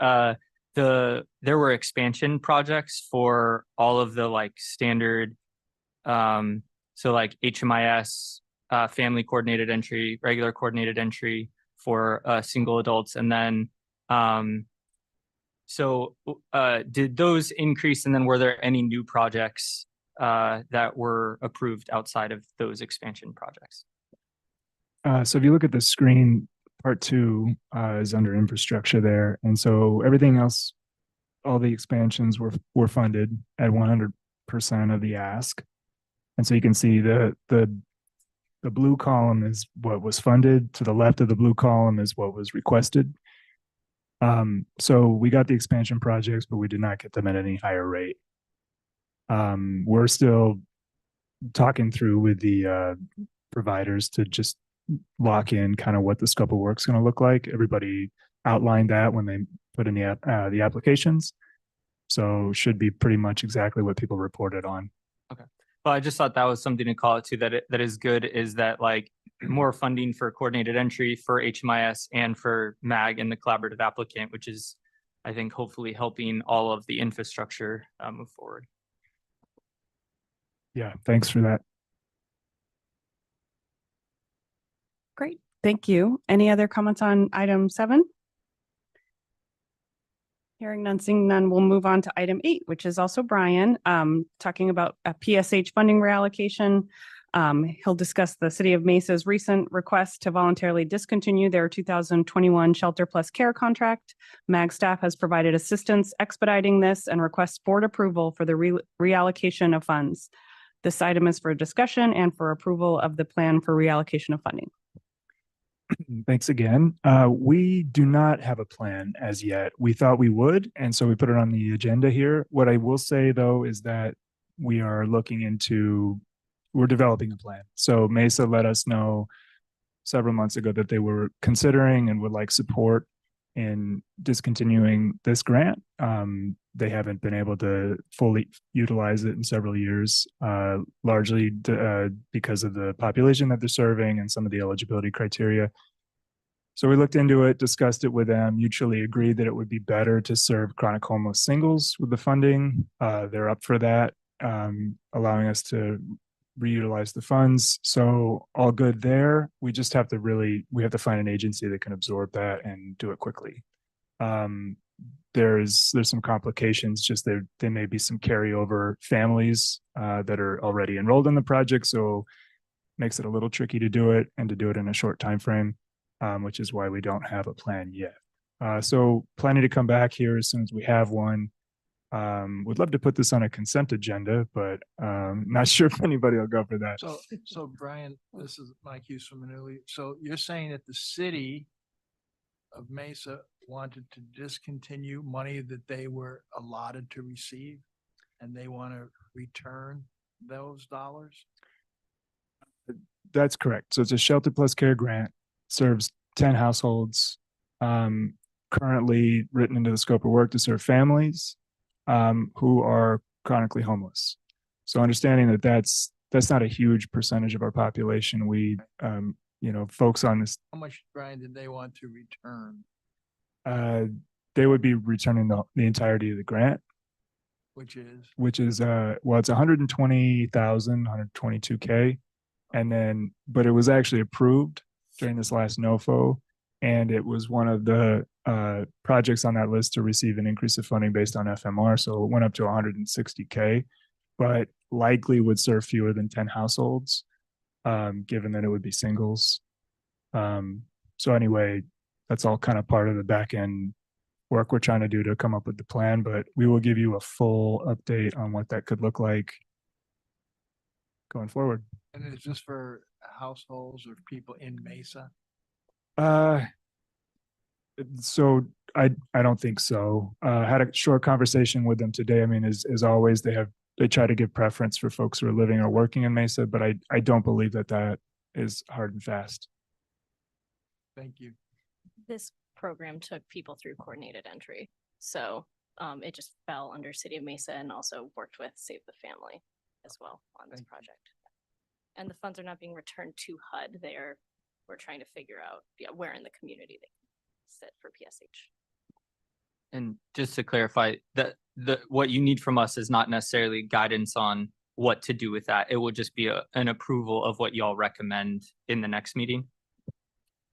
There were expansion projects for all of the like standard, so like HMIS, family coordinated entry, regular coordinated entry for single adults, and then did those increase, and then were there any new projects that were approved outside of those expansion projects? So if you look at the screen, part 2 is under infrastructure there. And so everything else, all the expansions were funded at 100% of the ask. And so you can see the blue column is what was funded. To the left of the blue column is what was requested. So we got the expansion projects, but we did not get them at any higher rate. We're still talking through with the providers to just lock in kind of what the scope of work is going to look like. Everybody outlined that when they put in the applications. So should be pretty much exactly what people reported on. Okay. Well, I just thought that was something to call it to, that is good, is that like more funding for coordinated entry for HMIS and for MAG and the collaborative applicant, which is, I think, hopefully helping all of the infrastructure move forward. Yeah, thanks for that. Great. Thank you. Any other comments on item 7? Hearing none, seeing none, we'll move on to item 8, which is also Brian, talking about a PSH funding reallocation. He'll discuss the City of Mesa's recent request to voluntarily discontinue their 2021 Shelter Plus Care contract. MAG staff has provided assistance expediting this and requests board approval for the reallocation of funds. This item is for discussion and for approval of the plan for reallocation of funding. Thanks again. We do not have a plan as yet. We thought we would, and so we put it on the agenda here. What I will say though is that we're developing a plan. So Mesa let us know several months ago that they were considering and would like support in discontinuing this grant. They haven't been able to fully utilize it in several years, largely because of the population that they're serving and some of the eligibility criteria. So we looked into it, discussed it with them, mutually agreed that it would be better to serve chronic homeless singles with the funding. They're up for that, allowing us to reutilize the funds. So all good there. We just have to we have to find an agency that can absorb that and do it quickly. There's some complications, just there may be some carryover families that are already enrolled in the project. So makes it a little tricky to do it and to do it in a short time frame, which is why we don't have a plan yet. So planning to come back here as soon as we have one. Would love to put this on a consent agenda, but not sure if anybody will go for that. So Brian, this is Mike Hughes from Manuli. So you're saying that the city of Mesa wanted to discontinue money that they were allotted to receive, and they want to return those dollars? That's correct. So it's a Shelter Plus Care grant, serves 10 households, currently written into the scope of work to serve families who are chronically homeless. So understanding that that's not a huge percentage of our population. We, folks on this. How much, Brian, did they want to return? They would be returning the entirety of the grant, Which is it's 120,000, 122K. And then, but it was actually approved during this last NOFO. And it was one of the projects on that list to receive an increase of funding based on FMR. So it went up to 160K, but likely would serve fewer than 10 households, given that it would be singles. So anyway, that's all kind of part of the back end work we're trying to do to come up with the plan, but we will give you a full update on what that could look like going forward. And is this for households or people in Mesa? So I don't think so. Had a short conversation with them today. I mean, as always, they try to give preference for folks who are living or working in Mesa, but I don't believe that is hard and fast. Thank you. This program took people through coordinated entry. So it just fell under City of Mesa and also worked with Save the Family as well on this project. And the funds are not being returned to HUD. We're trying to figure out where in the community they can sit for PSH. And just to clarify, that what you need from us is not necessarily guidance on what to do with that. It will just be an approval of what y'all recommend in the next meeting.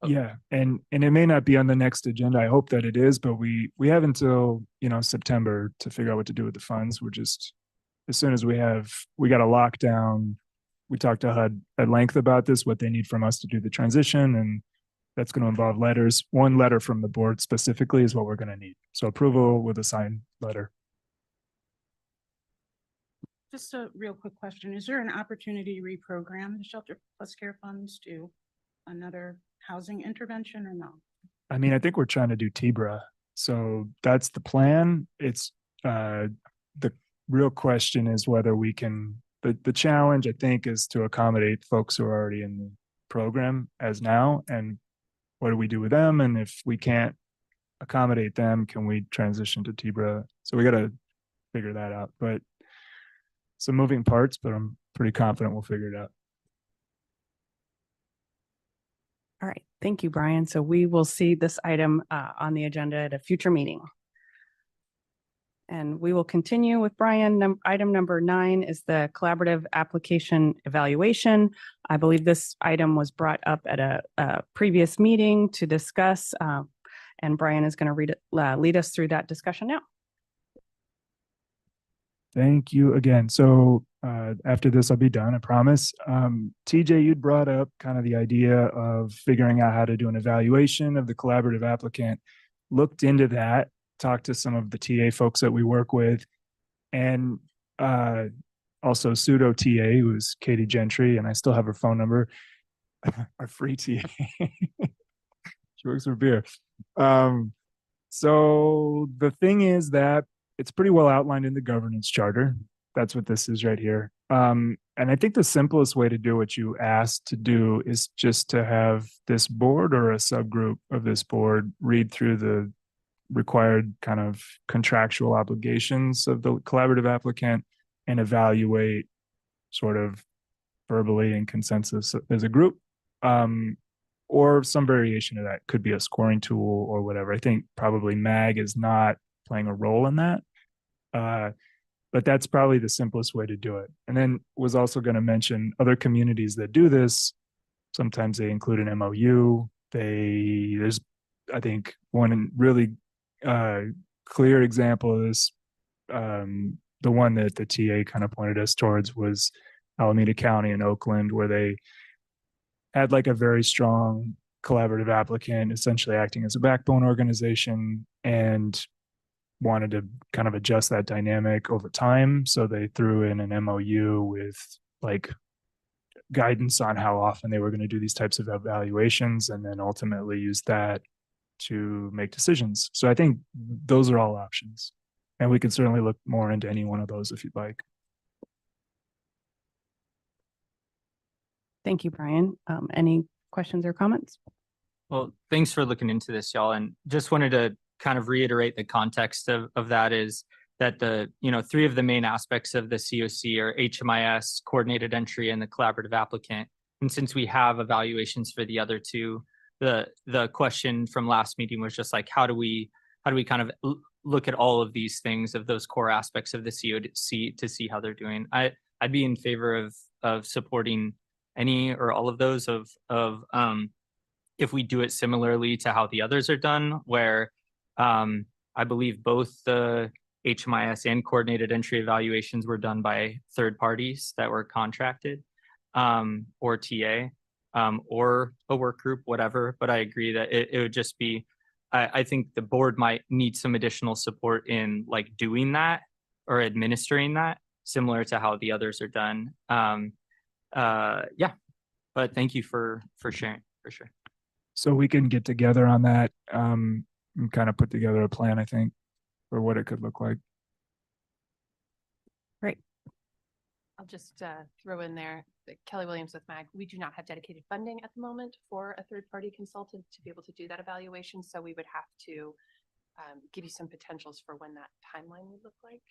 Yeah, and it may not be on the next agenda. I hope that it is, but we have until September to figure out what to do with the funds. We're just, as soon as we got a lockdown. We talked to HUD at length about this, what they need from us to do the transition, and that's going to involve letters. One letter from the board specifically is what we're going to need. So approval with a signed letter. Just a real quick question. Is there an opportunity to reprogram the Shelter Plus Care funds to another housing intervention or no? I mean, I think we're trying to do TBRA. So that's the plan. It's the real question is whether we can, the challenge I think is to accommodate folks who are already in the program as now, and what do we do with them? And if we can't accommodate them, can we transition to TBRA? So we got to figure that out, but some moving parts, but I'm pretty confident we'll figure it out. All right. Thank you, Brian. So we will see this item on the agenda at a future meeting. And we will continue with Brian. Item number 9 is the collaborative application evaluation. I believe this item was brought up at a previous meeting to discuss And Brian is going to lead us through that discussion now. Thank you again. So after this, I'll be done, I promise. TJ, you'd brought up kind of the idea of figuring out how to do an evaluation of the collaborative applicant. Looked into that, talked to some of the TA folks that we work with, and also pseudo TA, who is Katie Gentry, and I still have her phone number. Our free TA. She works for beer. So the thing is that it's pretty well outlined in the governance charter. That's what this is right here. And I think the simplest way to do what you asked to do is just to have this board or a subgroup of this board read through the required kind of contractual obligations of the collaborative applicant and evaluate sort of verbally in consensus as a group. Or some variation of that. Could be a scoring tool or whatever. I think probably MAG is not playing a role in that. But that's probably the simplest way to do it. And then was also going to mention other communities that do this. Sometimes they include an MOU. There's, I think, one really clear example of this. The one that the TA kind of pointed us towards was Alameda County in Oakland, where they had like a very strong collaborative applicant, essentially acting as a backbone organization, and wanted to kind of adjust that dynamic over time. So they threw in an MOU with like guidance on how often they were going to do these types of evaluations, and then ultimately use that to make decisions. So I think those are all options. And we could certainly look more into any one of those if you'd like. Thank you, Brian. Any questions or comments? Well, thanks for looking into this, y'all. And just wanted to kind of reiterate the context of that is that three of the main aspects of the COC are HMIS, coordinated entry, and the collaborative applicant. And since we have evaluations for the other two, the question from last meeting was just like, how do we kind of look at all of these things of those core aspects of the COC to see how they're doing? I'd be in favor of supporting any or all of those if we do it similarly to how the others are done, where I believe both the HMIS and coordinated entry evaluations were done by third parties that were contracted, or TA, or a work group, whatever. But I agree that it would just be, I think the board might need some additional support in like doing that or administering that, similar to how the others are done. Yeah, but thank you for sharing, for sure. So we can get together on that and kind of put together a plan, I think, for what it could look like. Great. I'll just throw in there that Kelly Williams with MAG, we do not have dedicated funding at the moment for a third-party consultant to be able to do that evaluation. So we would have to give you some potentials for when that timeline would look like,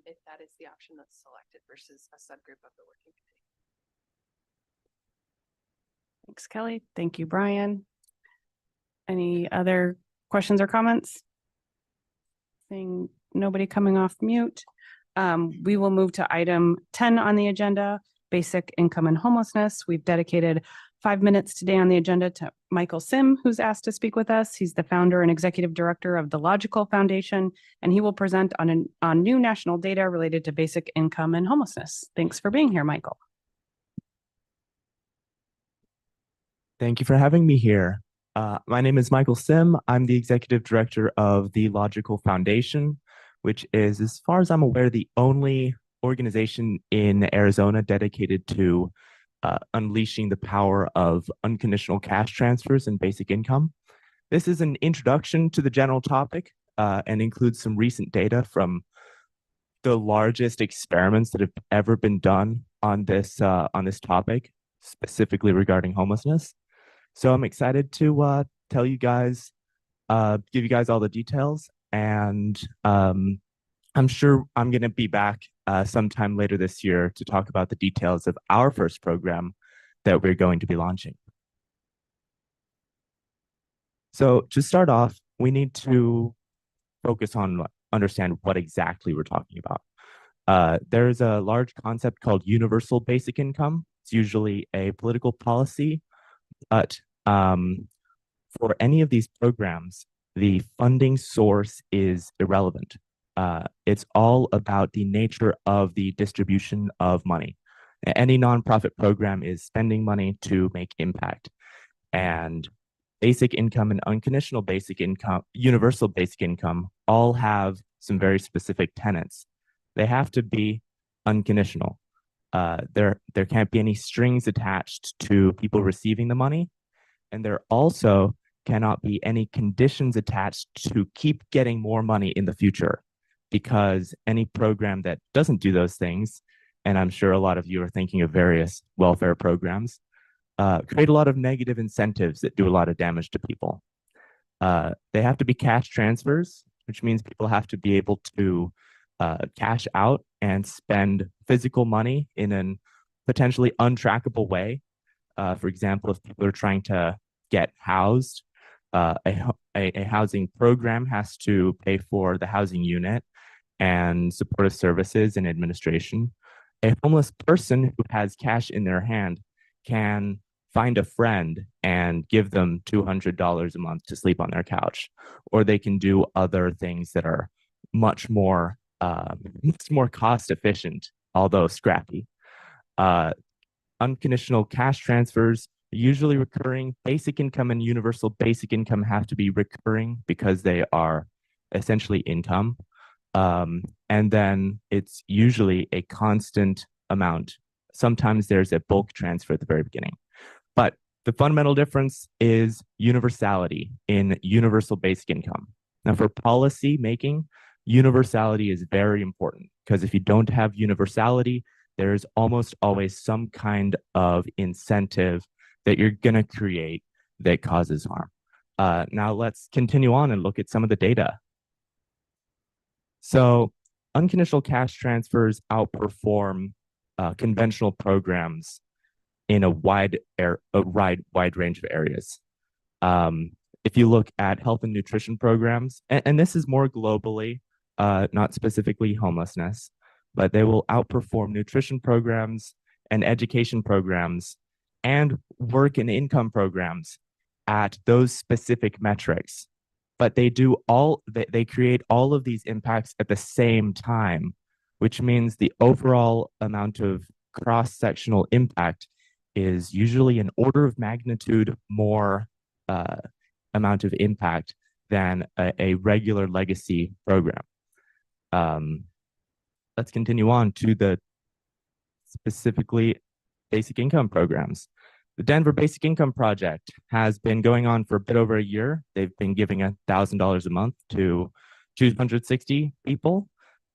if that is the option that's selected versus a subgroup of the working committee. Thanks, Kelly. Thank you, Brian. Any other questions or comments? Seeing nobody coming off mute. We will move to item 10 on the agenda, basic income and homelessness. We've dedicated 5 minutes today on the agenda to Michael Sim, who's asked to speak with us. He's the founder and executive director of the Logical Foundation, and he will present on new national data related to basic income and homelessness. Thanks for being here, Michael. Thank you for having me here. My name is Michael Sim. I'm the executive director of the Logical Foundation, which is, as far as I'm aware, the only organization in Arizona dedicated to unleashing the power of unconditional cash transfers and basic income. This is an introduction to the general topic and includes some recent data from the largest experiments that have ever been done on this topic, specifically regarding homelessness. So I'm excited to tell you guys, give you guys all the details, and I'm sure I'm going to be back sometime later this year to talk about the details of our first program that we're going to be launching. So to start off, we need to focus on understand what exactly we're talking about. There's a large concept called universal basic income. It's usually a political policy, but for any of these programs, the funding source is irrelevant. It's all about the nature of the distribution of money. Any nonprofit program is spending money to make impact. And basic income and unconditional basic income, universal basic income, all have some very specific tenets. They have to be unconditional. There can't be any strings attached to people receiving the money, and there also cannot be any conditions attached to keep getting more money in the future, because any program that doesn't do those things, and I'm sure a lot of you are thinking of various welfare programs, create a lot of negative incentives that do a lot of damage to people. They have to be cash transfers, which means people have to be able to cash out and spend physical money in a potentially untrackable way. For example, if people are trying to get housed, a housing program has to pay for the housing unit and supportive services and administration. A homeless person who has cash in their hand can find a friend and give them $200 a month to sleep on their couch, or they can do other things that are much more cost efficient, although scrappy. Unconditional cash transfers, usually recurring. Basic income and universal basic income have to be recurring because they are essentially income. And then it's usually a constant amount. Sometimes there's a bulk transfer at the very beginning. But the fundamental difference is universality in universal basic income. Now, for policy making, universality is very important, because if you don't have universality, there is almost always some kind of incentive that you're going to create that causes harm. Now let's continue on and look at some of the data. So unconditional cash transfers outperform conventional programs in a wide range of areas. If you look at health and nutrition programs, and this is more globally, not specifically homelessness, but they will outperform nutrition programs and education programs and work and income programs at those specific metrics. But they create all of these impacts at the same time, which means the overall amount of cross-sectional impact is usually an order of magnitude more amount of impact than a regular legacy program. Let's continue on to the specifically basic income programs. The Denver Basic Income Project has been going on for a bit over a year. They've been giving $1,000 a month to 260 people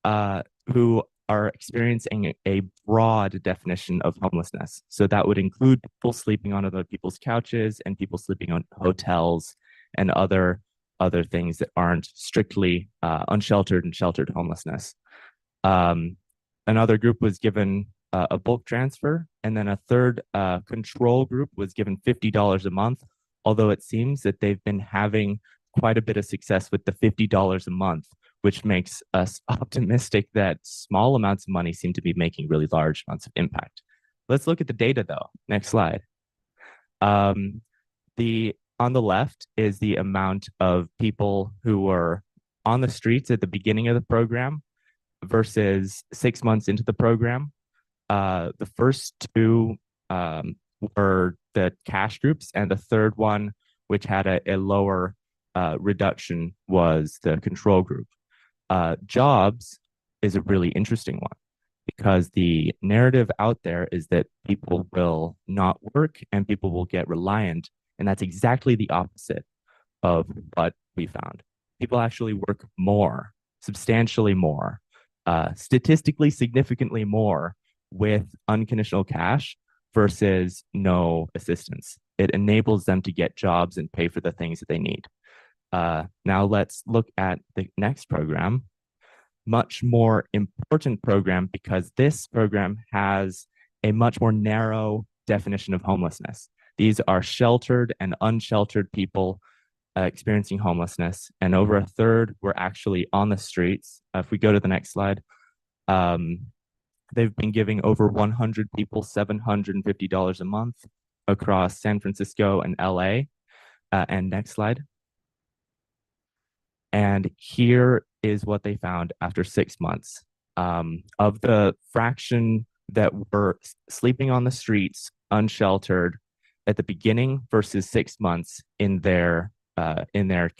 who are experiencing a broad definition of homelessness. So that would include people sleeping on other people's couches and people sleeping on hotels and other things that aren't strictly unsheltered and sheltered homelessness. Another group was given a bulk transfer, and then a third control group was given $50 a month, although it seems that they've been having quite a bit of success with the $50 a month, which makes us optimistic that small amounts of money seem to be making really large amounts of impact. Let's look at the data though. Next slide. On the left is the amount of people who were on the streets at the beginning of the program versus 6 months into the program. The first two were the cash groups, and the third one, which had a lower reduction, was the control group. Jobs is a really interesting one, because the narrative out there is that people will not work and people will get reliant, and that's exactly the opposite of what we found. People actually work more, substantially more, statistically significantly more with unconditional cash versus no assistance. It enables them to get jobs and pay for the things that they need. Now let's look at the next program, much more important program, because this program has a much more narrow definition of homelessness. These are sheltered and unsheltered people experiencing homelessness, and over a third were actually on the streets. If we go to the next slide, they've been giving over 100 people $750 a month across San Francisco and LA. And next slide. And here is what they found after 6 months. Of the fraction that were sleeping on the streets, unsheltered at the beginning versus 6 months in their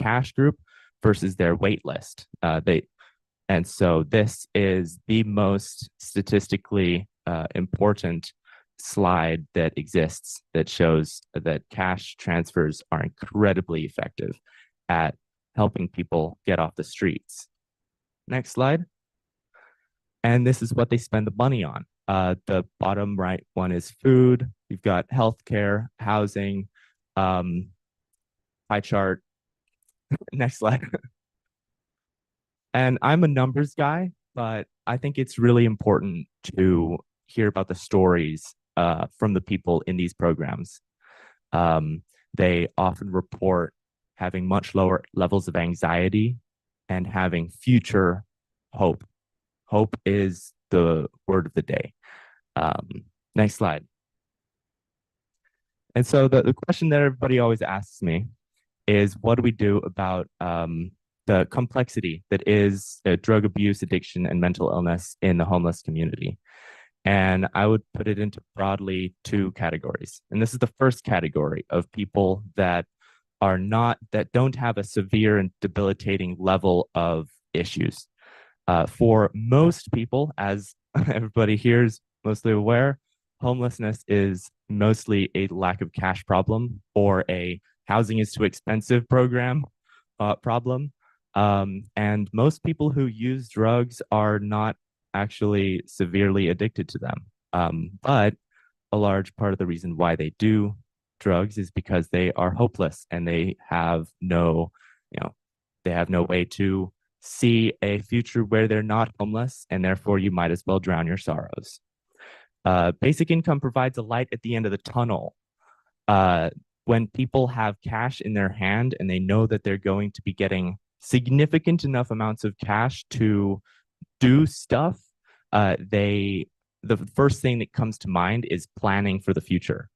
cash group versus their wait list. And so this is the most statistically important slide that exists that shows that cash transfers are incredibly effective at helping people get off the streets. Next slide. And this is what they spend the money on. The bottom right one is food. You've got healthcare, housing, pie chart. Next slide. And I'm a numbers guy, but I think it's really important to hear about the stories from the people in these programs. They often report having much lower levels of anxiety and having future hope. Hope is the word of the day. Next slide. And so the question that everybody always asks me is, what do we do about the complexity that is drug abuse, addiction, and mental illness in the homeless community? And I would put it into broadly 2 categories. And this is the first category of people that don't have a severe and debilitating level of issues. For most people, as everybody here is mostly aware, homelessness is mostly a lack of cash problem or a housing is too expensive problem. And most people who use drugs are not actually severely addicted to them. But a large part of the reason why they do drugs is because they are hopeless and they have no way to see a future where they're not homeless, and therefore you might as well drown your sorrows. Basic income provides a light at the end of the tunnel. When people have cash in their hand and they know that they're going to be getting significant enough amounts of cash to do stuff, the first thing that comes to mind is planning for the future.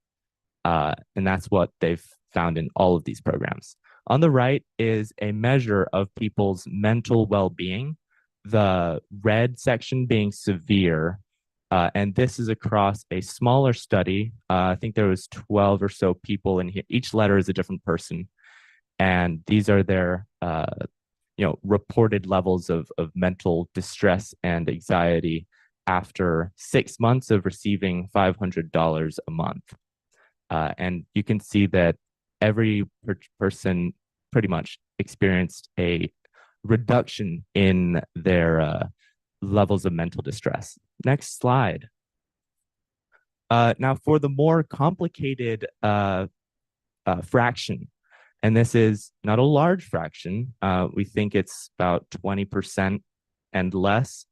And that's what they've found in all of these programs. On the right is a measure of people's mental well-being, the red section being severe. And this is across a smaller study. I think there was 12 or so people in here. Each letter is a different person. And these are their reported levels of mental distress and anxiety after 6 months of receiving $500 a month. And you can see that every person pretty much experienced a reduction in their levels of mental distress. Next slide. Now for the more complicated fraction, and this is not a large fraction, we think it's about 20% and less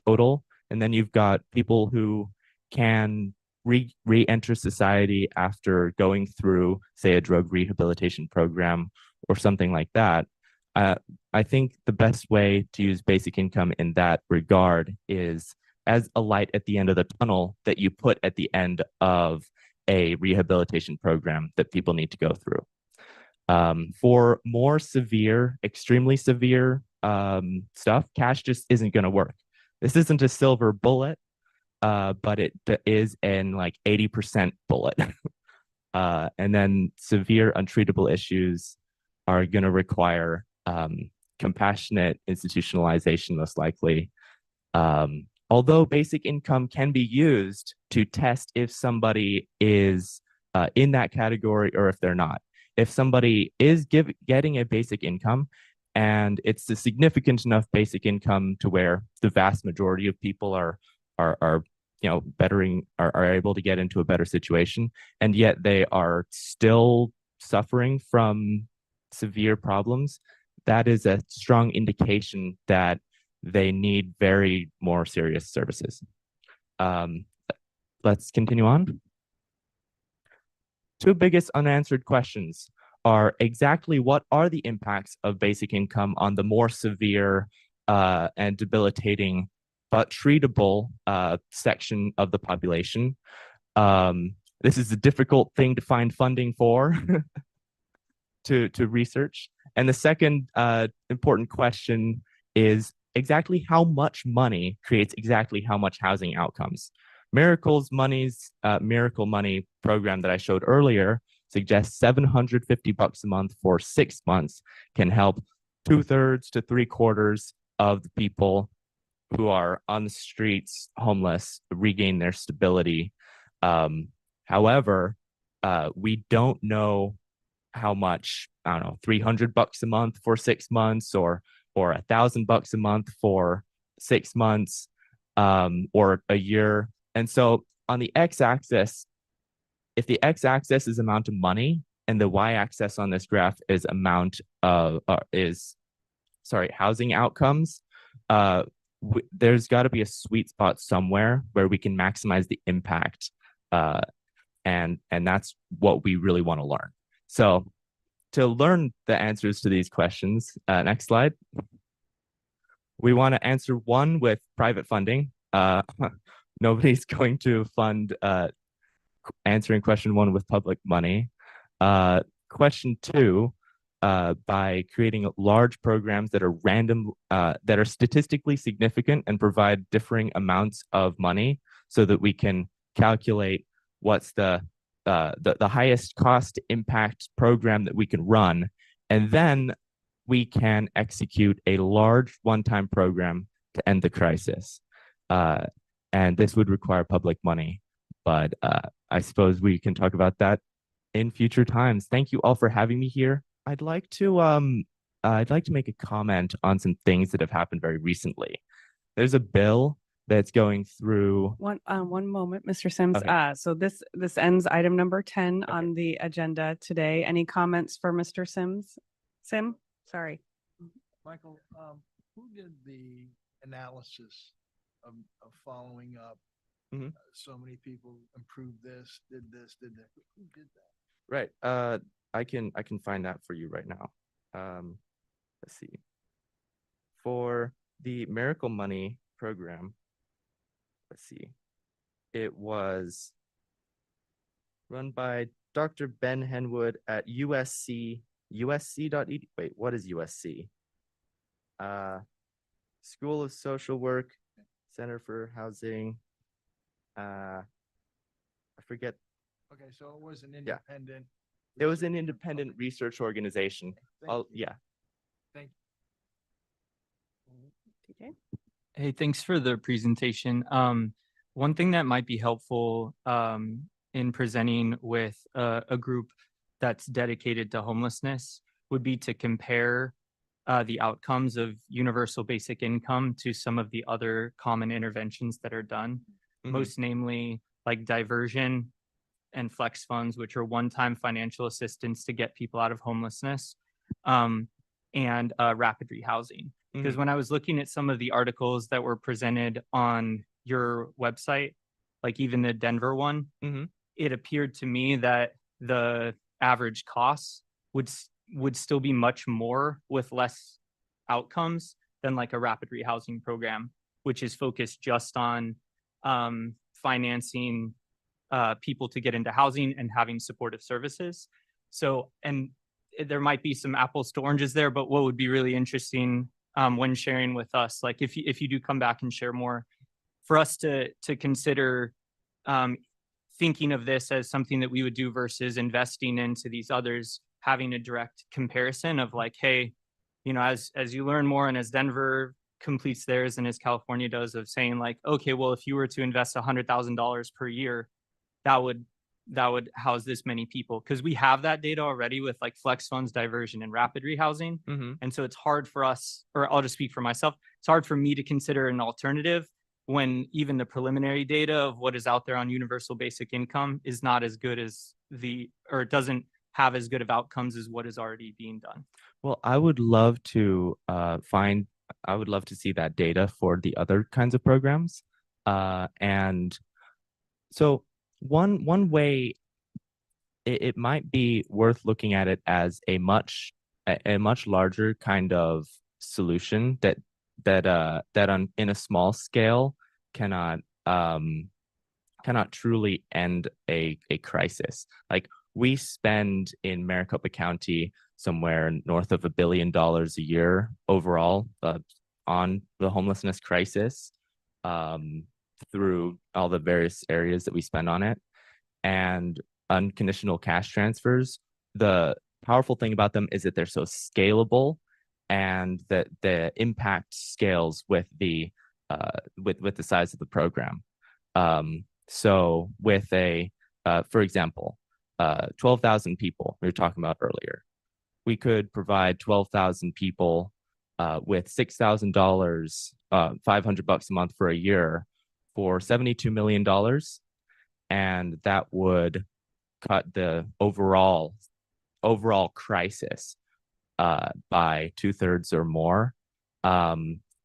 total. And then you've got people who can re-enter society after going through, say, a drug rehabilitation program or something like that. I think the best way to use basic income in that regard is as a light at the end of the tunnel that you put at the end of a rehabilitation program that people need to go through. For more severe, extremely severe stuff, cash just isn't going to work. This isn't a silver bullet, but it is an like 80% bullet. And then severe untreatable issues are going to require compassionate institutionalization, most likely. Although basic income can be used to test if somebody is in that category or if they're not. If somebody is getting a basic income and it's a significant enough basic income to where the vast majority of people are able to get into a better situation, and yet they are still suffering from severe problems, that is a strong indication that they need very more serious services. Let's continue on. 2 biggest unanswered questions are exactly what are the impacts of basic income on the more severe and debilitating but treatable section of the population. This is a difficult thing to find funding for to research. And the second important question is exactly how much money creates exactly how much housing outcomes. Miracle Money program that I showed earlier suggests $750 a month for 6 months can help 2/3 to 3/4 of the people who are on the streets homeless regain their stability. However, we don't know how much, I don't know, $300 a month for 6 months or $1,000 a month for 6 months, or a year. And so on the x-axis, if the x-axis is amount of money and the y-axis on this graph is housing outcomes, there's got to be a sweet spot somewhere where we can maximize the impact, and that's what we really want to learn. So to learn the answers to these questions, next slide. We want to answer one with private funding. Nobody's going to fund answering question one with public money. Question two, by creating large programs that are random, that are statistically significant and provide differing amounts of money so that we can calculate what's the highest cost impact program that we can run. And then we can execute a large one-time program to end the crisis. And this would require public money, but I suppose we can talk about that in future times. Thank you all for having me here. I'd like to make a comment on some things that have happened very recently. There's a bill that's going through. One moment, Mr. Sims. Okay. So this ends item number 10 on the agenda today. Any comments for Mr. Sims? Sorry. Michael, who did the analysis of following up? So many people improved this, did that. Who did that? Right. I can find that for you right now. Let's see. For the Miracle Money program, let's see. It was run by Dr. Ben Henwood at USC. USC.edu. Wait, what is USC? School of Social Work, Center for Housing. I forget. Okay, so it was an independent. It was an independent research organization. Yeah. Thank you. Hey, thanks for the presentation. One thing that might be helpful in presenting with a group that's dedicated to homelessness would be to compare the outcomes of universal basic income to some of the other common interventions that are done, most namely like diversion and flex funds, which are one-time financial assistance to get people out of homelessness, and rapid rehousing. Because when I was looking at some of the articles that were presented on your website, like even the Denver one, it appeared to me that the average costs would still be much more with less outcomes than like a rapid rehousing program, which is focused just on financing people to get into housing and having supportive services. So, and there might be some apples to oranges there, but what would be really interesting when sharing with us, like if you do come back and share more, for us to consider thinking of this as something that we would do versus investing into these others, having a direct comparison of like, hey, you know, as you learn more and as Denver completes theirs and as California does, of saying like, okay, well, if you were to invest $100,000 per year, that would house this many people, because we have that data already with like flex funds, diversion, and rapid rehousing. And so it's hard for us, or I'll just speak for myself, it's hard for me to consider an alternative when even the preliminary data of what is out there on universal basic income is not as good as or it doesn't have as good of outcomes as what is already being done. Well, I would love to see that data for the other kinds of programs. And so one way it might be worth looking at it as a much larger kind of solution that in a small scale cannot truly end a crisis. Like we spend in Maricopa County somewhere north of $1 billion a year overall on the homelessness crisis through all the various areas that we spend on it. And unconditional cash transfers, the powerful thing about them is that they're so scalable and that the impact scales with the size of the program. So with for example, 12,000 people we were talking about earlier, we could provide 12,000 people with $6,000, $500 a month for a year for $72 million. And that would cut the overall crisis by 2/3 or more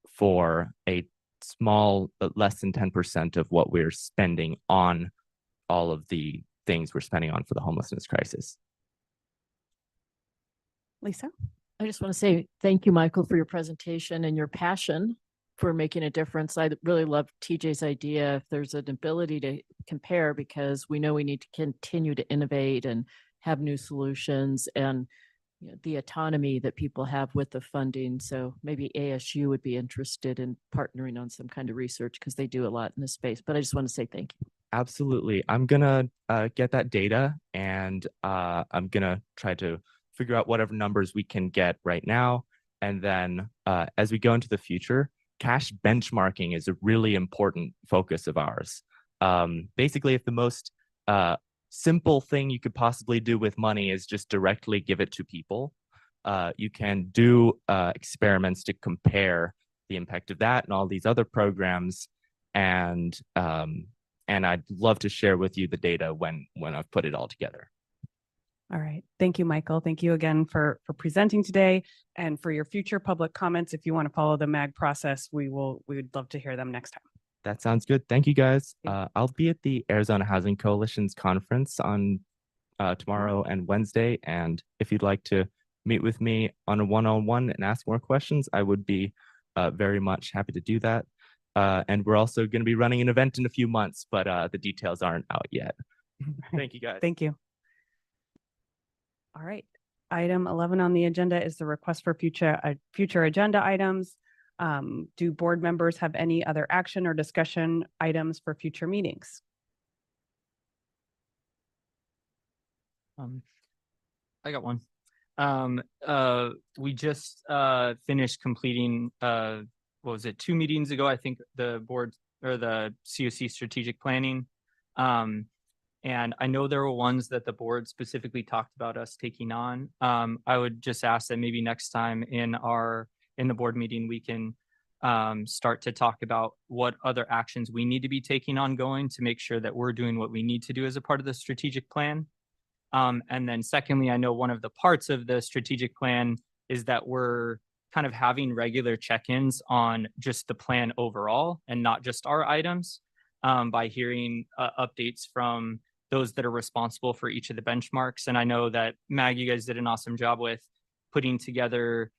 for a small, less than 10% of what we're spending on all of the things we're spending on for the homelessness crisis. Lisa? I just want to say thank you, Michael, for your presentation and your passion for making a difference. I really love TJ's idea. If there's an ability to compare, because we know we need to continue to innovate and have new solutions, and the autonomy that people have with the funding. So maybe ASU would be interested in partnering on some kind of research because they do a lot in this space. But I just want to say thank you. Absolutely. I'm gonna get that data, and I'm gonna try to figure out whatever numbers we can get right now. And then as we go into the future, cash benchmarking is a really important focus of ours. Basically, if the most simple thing you could possibly do with money is just directly give it to people, you can do experiments to compare the impact of that and all these other programs. And I'd love to share with you the data when I've put it all together. All right. Thank you, Michael. Thank you again for presenting today and for your future public comments. If you want to follow the MAG process, we would love to hear them next time. That sounds good. Thank you, guys. I'll be at the Arizona Housing Coalition's conference on tomorrow and Wednesday. And if you'd like to meet with me on a one-on-one and ask more questions, I would be very much happy to do that. And we're also going to be running an event in a few months, but the details aren't out yet. Thank you, guys. Thank you. All right. Item 11 on the agenda is the request for future agenda items. Do board members have any other action or discussion items for future meetings? I got one. We just finished completing what was it, 2 meetings ago, I think, the board or the COC strategic planning. And I know there were ones that the board specifically talked about us taking on. I would just ask that maybe next time in the board meeting, we can start to talk about what other actions we need to be taking ongoing to make sure that we're doing what we need to do as a part of the strategic plan. And then secondly, I know one of the parts of the strategic plan is that we're kind of having regular check-ins on just the plan overall and not just our items, by hearing updates from those that are responsible for each of the benchmarks. And I know that Mag, you guys did an awesome job with putting together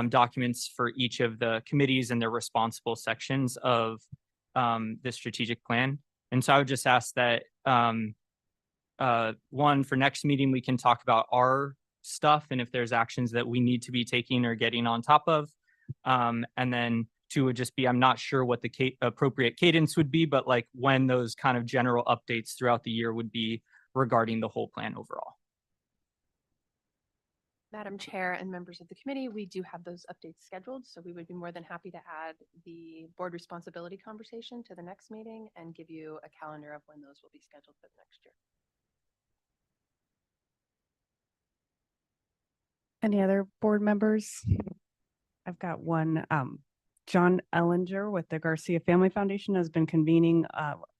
documents for each of the committees and their responsible sections of the strategic plan. And so I would just ask that one, for next meeting, we can talk about our stuff and if there's actions that we need to be taking or getting on top of. And then 2 would just be, I'm not sure what the appropriate cadence would be, but like when those kind of general updates throughout the year would be regarding the whole plan overall. Madam Chair and members of the committee, we do have those updates scheduled, so we would be more than happy to add the board responsibility conversation to the next meeting and give you a calendar of when those will be scheduled for the next year. Any other board members? I've got one. John Ellinger with the Garcia Family Foundation has been convening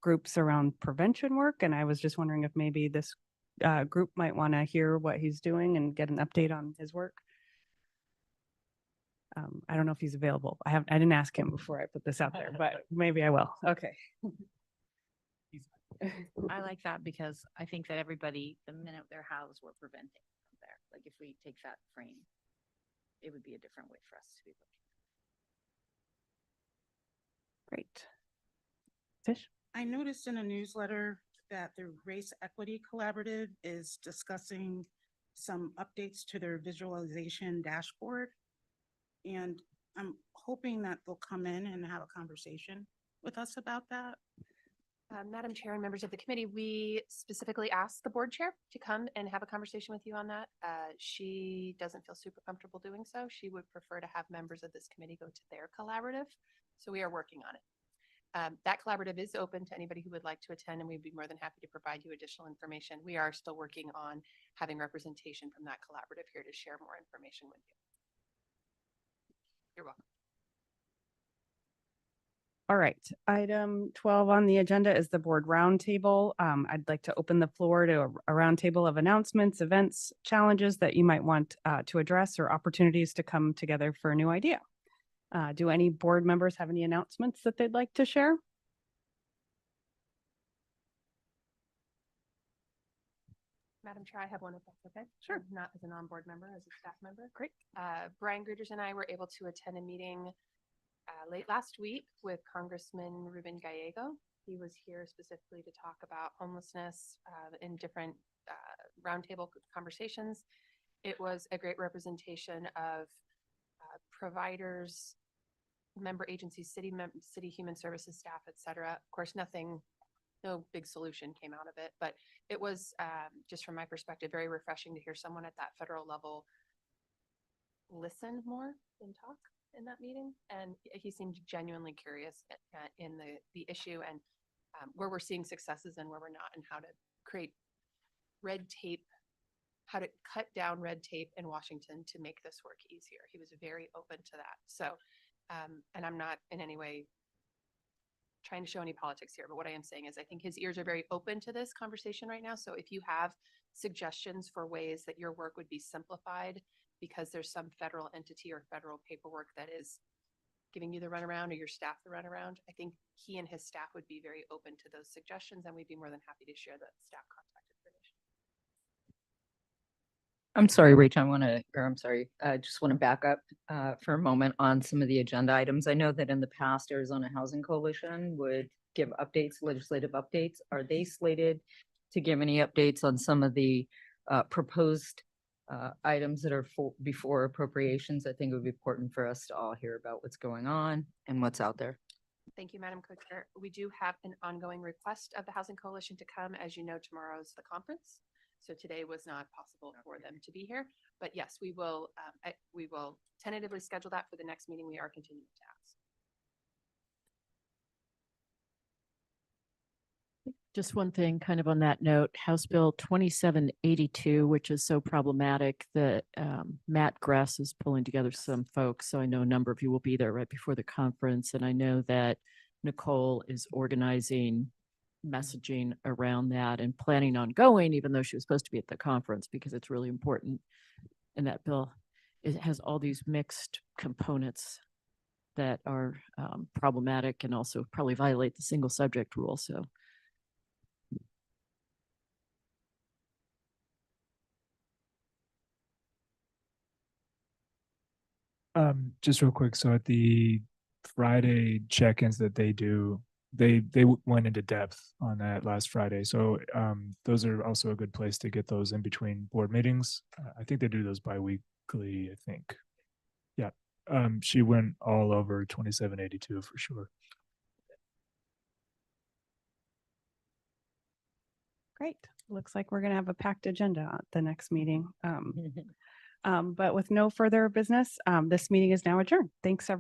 groups around prevention work. And I was just wondering if maybe this group might want to hear what he's doing and get an update on his work. I don't know if he's available. I didn't ask him before I put this out there, but maybe I will. Okay. I like that because I think that everybody, the minute they're housed, we're preventing from there. Like if we take that frame, it would be a different way for us to be looking. Great. Tish? I noticed in a newsletter that the Race Equity Collaborative is discussing some updates to their visualization dashboard. And I'm hoping that they'll come in and have a conversation with us about that. Madam Chair and members of the committee, we specifically asked the board chair to come and have a conversation with you on that. She doesn't feel super comfortable doing so. She would prefer to have members of this committee go to their collaborative. So we are working on it. That collaborative is open to anybody who would like to attend, and we'd be more than happy to provide you additional information. We are still working on having representation from that collaborative here to share more information with you. You're welcome. All right, item 12 on the agenda is the board roundtable. I'd like to open the floor to a roundtable of announcements, events, challenges that you might want to address, or opportunities to come together for a new idea. Do any board members have any announcements that they'd like to share? Madam Chair, I have one if that's okay. Sure. Not as a non-board member, as a staff member. Great. Brian Gruders and I were able to attend a meeting late last week with Congressman Ruben Gallego. He was here specifically to talk about homelessness in different roundtable conversations. It was a great representation of providers, member agencies, city human services staff, et cetera. Of course, no big solution came out of it, but it was just from my perspective, very refreshing to hear someone at that federal level listen more than talk in that meeting. And he seemed genuinely curious in the issue and where we're seeing successes and where we're not, and how to create red tape, how to cut down red tape in Washington to make this work easier. He was very open to that. So, and I'm not in any way trying to show any politics here, but what I am saying is I think his ears are very open to this conversation right now. So if you have suggestions for ways that your work would be simplified because there's some federal entity or federal paperwork that is giving you the runaround or your staff the runaround, I think he and his staff would be very open to those suggestions, and we'd be more than happy to share the staff contact information. I'm sorry, Rachel, I just want to back up for a moment on some of the agenda items. I know that in the past, Arizona Housing Coalition would give updates, legislative updates. Are they slated to give any updates on some of the proposed items that are before appropriations? I think it would be important for us to all hear about what's going on and what's out there. Thank you, Madam Co-Chair. We do have an ongoing request of the Housing Coalition to come. As you know, tomorrow's the conference. So today was not possible for them to be here, but yes, we will tentatively schedule that for the next meeting. We are continuing to ask. Just one thing kind of on that note, House Bill 2782, which is so problematic that Matt Gress is pulling together some folks. So I know a number of you will be there right before the conference. And I know that Nicole is organizing messaging around that and planning on going, even though she was supposed to be at the conference, because it's really important. And that bill, it has all these mixed components that are problematic and also probably violate the single subject rule. So just real quick. So at the Friday check-ins that they do, they went into depth on that last Friday. So those are also a good place to get those in between board meetings. I think they do those bi-weekly, I think. Yeah. She went all over 2782 for sure. Great. Looks like we're going to have a packed agenda at the next meeting. But with no further business, this meeting is now adjourned. Thanks, everyone.